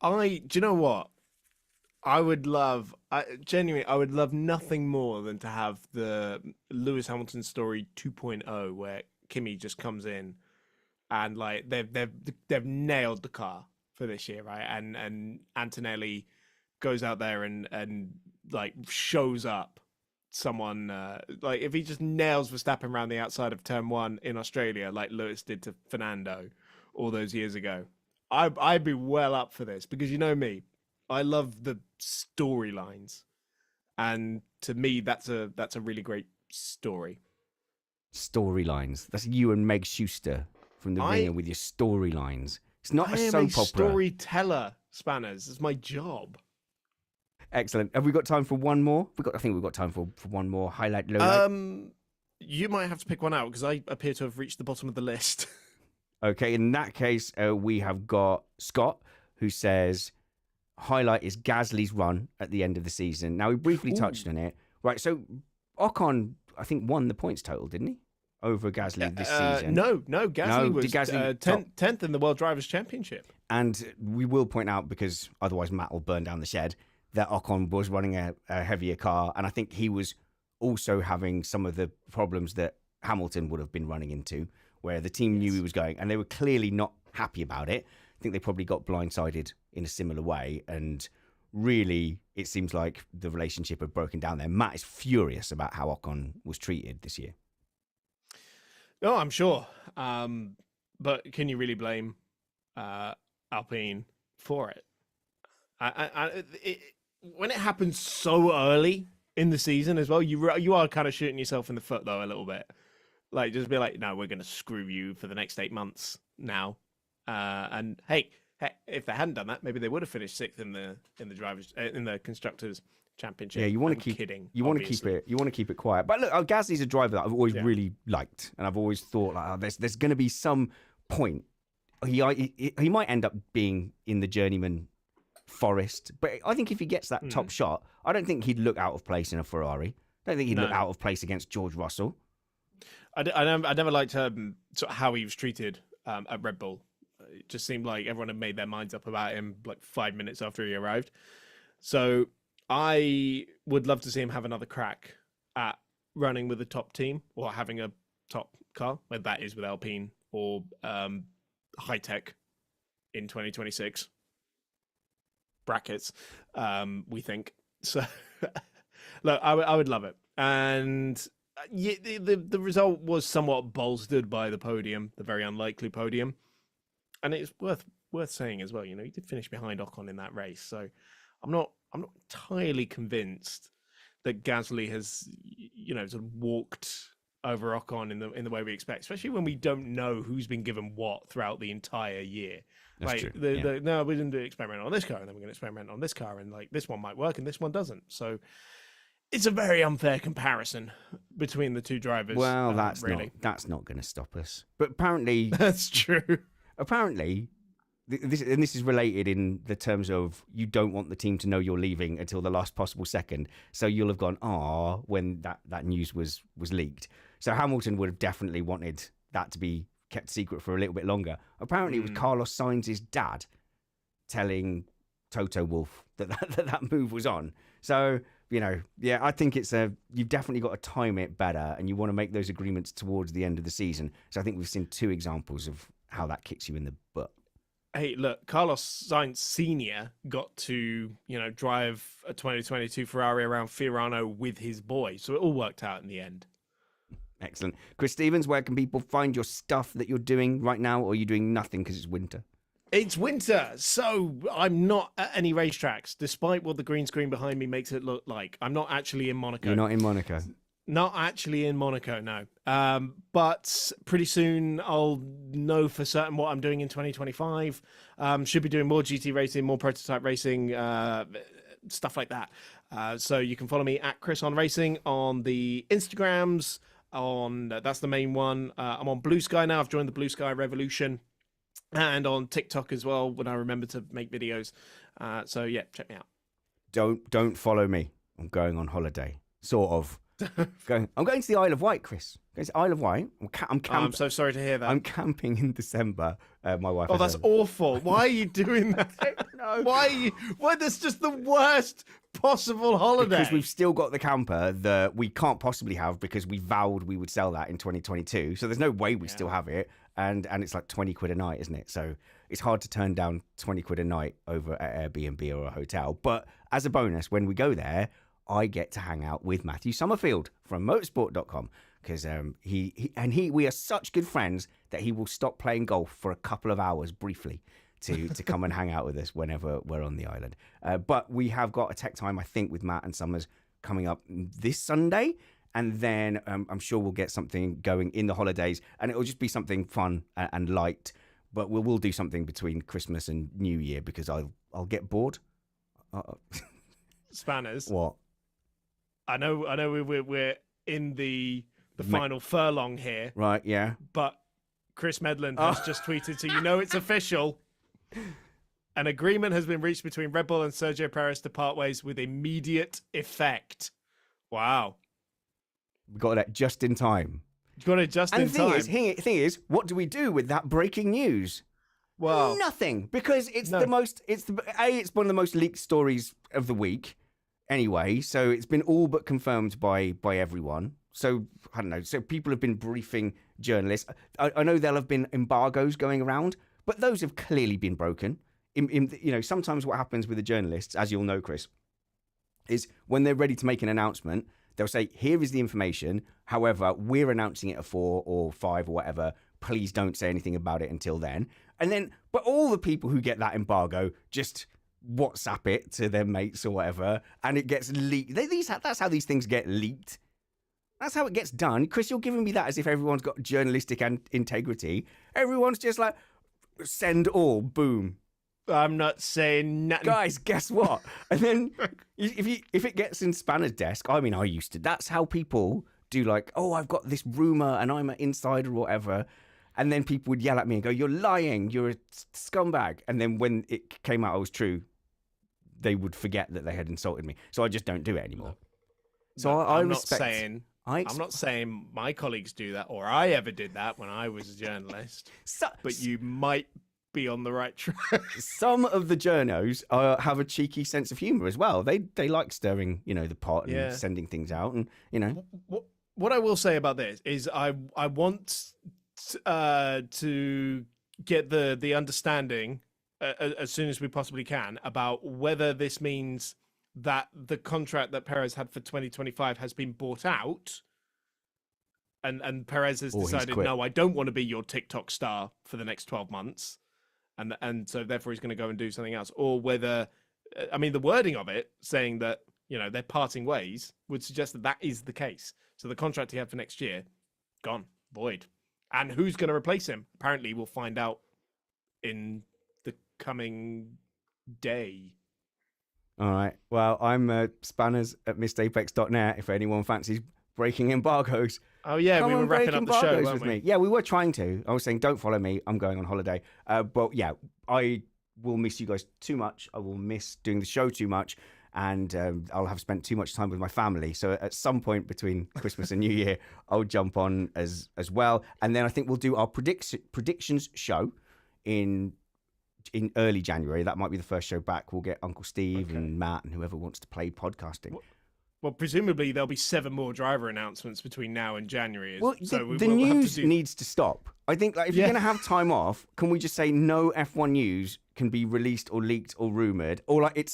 Do you know what? I would love nothing more than to have the Lewis Hamilton story 2.0, where Kimi just comes in and like they've nailed the car for this year, right? And Antonelli goes out there and like shows up someone like if he just nails Verstappen around the outside of turn 1 in Australia, like Lewis did to Fernando all those years ago. I'd be well up for this because you know me. I love the storylines, and to me, that's a really great story. Storylines. That's you and Meg Schuster from The Ringer with your storylines. It's not a soap opera. Storyteller, Spanners. It's my job. Excellent. Have we got time for one more? I think we've got time for one more highlight. Lowlight. You might have to pick one out because I appear to have reached the bottom of the list. Okay, in that case, we have got Scott, who says highlight is Gasly's run at the end of the season. Now, we briefly touched on it. Right, so Ocon, I think, won the points total, didn't he? Over Gasly this season. No, Gasly was 10th in the World Drivers' Championship. And we will point out, because otherwise Matt will burn down the shed, that Ocon was running a heavier car. And I think he was also having some of the problems that Hamilton would have been running into, where the team knew he was going, and they were clearly not happy about it. I think they probably got blindsided in a similar way, and really, it seems like the relationship had broken down there. Matt is furious about how Ocon was treated this year. No, I'm sure. But can you really blame Alpine for it? When it happens so early in the season as well, you are kind of shooting yourself in the foot, though, a little bit. Like, just be like, no, we're going to screw you for the next 8 months now. And hey, if they hadn't done that, maybe they would have finished 6th in the constructors championship. Yeah, you want to keep kidding. You want to keep it. You want to keep it quiet. But look, Gasly's a driver that I've always really liked, and I've always thought like, there's going to be some point. He might end up being in the journeyman forest, but I think if he gets that top shot, I don't think he'd look out of place in a Ferrari. I don't think he'd look out of place against George Russell. I never liked sort of how he was treated at Red Bull. It just seemed like everyone had made their minds up about him like 5 minutes after he arrived. So I would love to see him have another crack at running with the top team or having a top car, whether that is with Alpine or high tech in 2026. Brackets, we think. So look, I would love it. And yeah, the result was somewhat bolstered by the podium, the very unlikely podium. And it's worth saying as well, you know, he did finish behind Ocon in that race. So I'm not entirely convinced that Gasly has, you know, sort of walked over Ocon in the way we expect, especially when we don't know who's been given what throughout the entire year. That's like true. No, we didn't do experiment on this car, and then we're going to experiment on this car, and like this one might work and this one doesn't. So it's a very unfair comparison between the two drivers. Well, that's really not going to stop us. But apparently that's true. Apparently, this is related in the terms of you don't want the team to know you're leaving until the last possible second. So you'll have gone, when that news was leaked. So Hamilton would have definitely wanted that to be kept secret for a little bit longer. Apparently, it was Carlos Sainz's dad telling Toto Wolff that move was on. So, I think you've definitely got to time it better, and you want to make those agreements towards the end of the season. So I think we've seen 2 examples of how that kicks you in the butt. Hey, look, Carlos Sainz Sr. got to, drive a 2022 Ferrari around Fiorano with his boy. So it all worked out in the end. Excellent. Chris Stevens, where can people find your stuff that you're doing right now, or are you doing nothing because it's winter? It's winter, so I'm not at any racetracks, despite what the green screen behind me makes it look like. I'm not actually in Monaco. You're not in Monaco? Not actually in Monaco, no. But pretty soon I'll know for certain what I'm doing in 2025. Should be doing more GT racing, more prototype racing, stuff like that. So you can follow me at Chris on Racing on the Instagrams. That's the main one. I'm on Blue Sky now. I've joined the Blue Sky Revolution. And on TikTok as well when I remember to make videos. So yeah, check me out. Don't follow me. I'm going on holiday. Sort of. I'm going to the Isle of Wight, Chris. I'm going to the Isle of Wight. I'm so sorry to hear that. I'm camping in December. My wife. Oh, that's awful. Why are you doing that? No. Why? That's just the worst possible holiday. Because we've still got the camper that we can't possibly have because we vowed we would sell that in 2022. So there's no way we still have it. And it's like 20 quid a night, isn't it? So it's hard to turn down 20 quid a night over at Airbnb or a hotel. But as a bonus, when we go there, I get to hang out with Matthew Summerfield from motorsport.com because we are such good friends that he will stop playing golf for a couple of hours briefly to come and hang out with us whenever we're on the island. But we have got a tech time, I think, with Matt and Summers coming up this Sunday. And then I'm sure we'll get something going in the holidays, and it'll just be something fun and light. But we'll do something between Christmas and New Year because I'll get bored. Spanners. What? I know. We're in the final furlong here. Right. Yeah. But Chris Medland has just tweeted, so it's official. An agreement has been reached between Red Bull and Sergio Perez to part ways with immediate effect. Wow. We got that just in time. You got it just in time. The thing is, what do we do with that breaking news? Well, nothing, because it's one of the most leaked stories of the week. Anyway, so it's been all but confirmed by everyone. So I don't know. So people have been briefing journalists. I know there'll have been embargoes going around, but those have clearly been broken. Sometimes what happens with the journalists, as you'll know, Chris, is when they're ready to make an announcement, they'll say, here is the information. However, we're announcing it at 4 or 5 or whatever. Please don't say anything about it until then. But all the people who get that embargo just WhatsApp it to their mates or whatever, and it gets leaked. That's how these things get leaked. That's how it gets done. Chris, you're giving me that as if everyone's got journalistic and integrity. Everyone's just like, send all, boom. I'm not saying nothing. Guys, guess what? And then if it gets in Spanner's desk, I used to. That's how people do, like, oh, I've got this rumor and I'm an insider or whatever. And then people would yell at me and go, you're lying, you're a scumbag. And then when it came out it was true, they would forget that they had insulted me. So I just don't do it anymore. I'm not saying my colleagues do that or I ever did that when I was a journalist. But you might be on the right track. Some of the journos have a cheeky sense of humor as well. They like stirring, the pot and sending things out, and What I will say about this is I want to get the understanding as soon as we possibly can about whether this means that the contract that Perez had for 2025 has been bought out. And Perez has decided, no, I don't want to be your TikTok star for the next 12 months. And so therefore he's going to go and do something else. Or whether, the wording of it saying that, they're parting ways would suggest that is the case. So the contract he had for next year, gone, void. And who's going to replace him? Apparently we'll find out in the coming day. All right. Well, I'm Spanners at missedapex.net if anyone fancies breaking embargoes. Oh yeah, Come we were on, wrapping break up the show, embargoes weren't with we? me. Yeah, we were trying to. I was saying, don't follow me. I'm going on holiday. But yeah, I will miss you guys too much. I will miss doing the show too much. And I'll have spent too much time with my family. So at some point between Christmas and New Year, I'll jump on as well. And then I think we'll do our predictions show in early January. That might be the first show back. We'll get Uncle Steve and Matt and whoever wants to play podcasting. Well, presumably there'll be 7 more driver announcements between now and January. Well, so the news needs to stop. I think if you're going to have time off, can we just say no F1 news can be released or leaked or rumored? Or it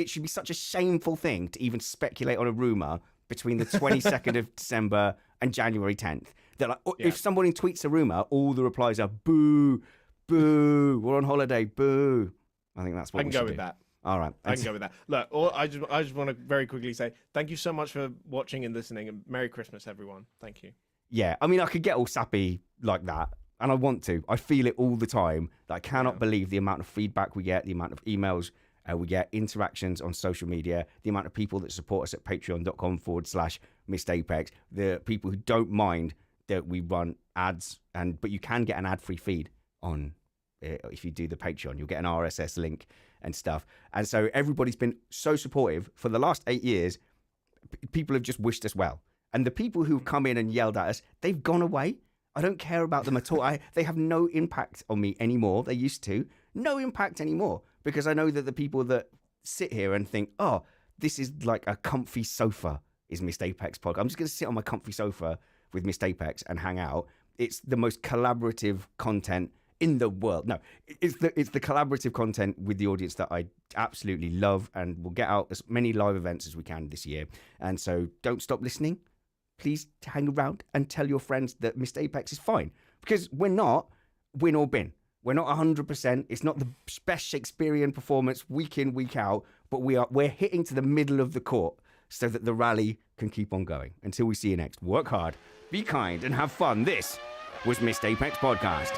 should be such a shameful thing to even speculate on a rumor between the 22nd of December and January 10th. That if somebody tweets a rumor, all the replies are boo, boo, we're on holiday, boo. I think that's what I can go with that. All right. I can go with that. Look, I just want to very quickly say thank you so much for watching and listening, and Merry Christmas, everyone. Thank you. Yeah, I mean, I could get all sappy like that, and I want to. I feel it all the time. That I cannot believe the amount of feedback we get, the amount of emails we get, interactions on social media, the amount of people that support us at patreon.com/MissedApex, the people who don't mind that we run ads, but you can get an ad-free feed on if you do the Patreon. You'll get an RSS link and stuff. And so everybody's been so supportive for the last 8 years. People have just wished us well. And the people who've come in and yelled at us, they've gone away. I don't care about them at all. They have no impact on me anymore. They used to. No impact anymore. Because I know that the people that sit here and think, oh, this is like a comfy sofa is Missed Apex podcast. I'm just going to sit on my comfy sofa with Missed Apex and hang out. It's the most collaborative content in the world. No, it's the collaborative content with the audience that I absolutely love, and we'll get out as many live events as we can this year. And so don't stop listening. Please hang around and tell your friends that Missed Apex is fine, because we're not win or bin. We're not 100%. It's not the best Shakespearean performance week in, week out, but we're hitting to the middle of the court so that the rally can keep on going. Until we see you next, work hard, be kind, and have fun. This was Missed Apex Podcast.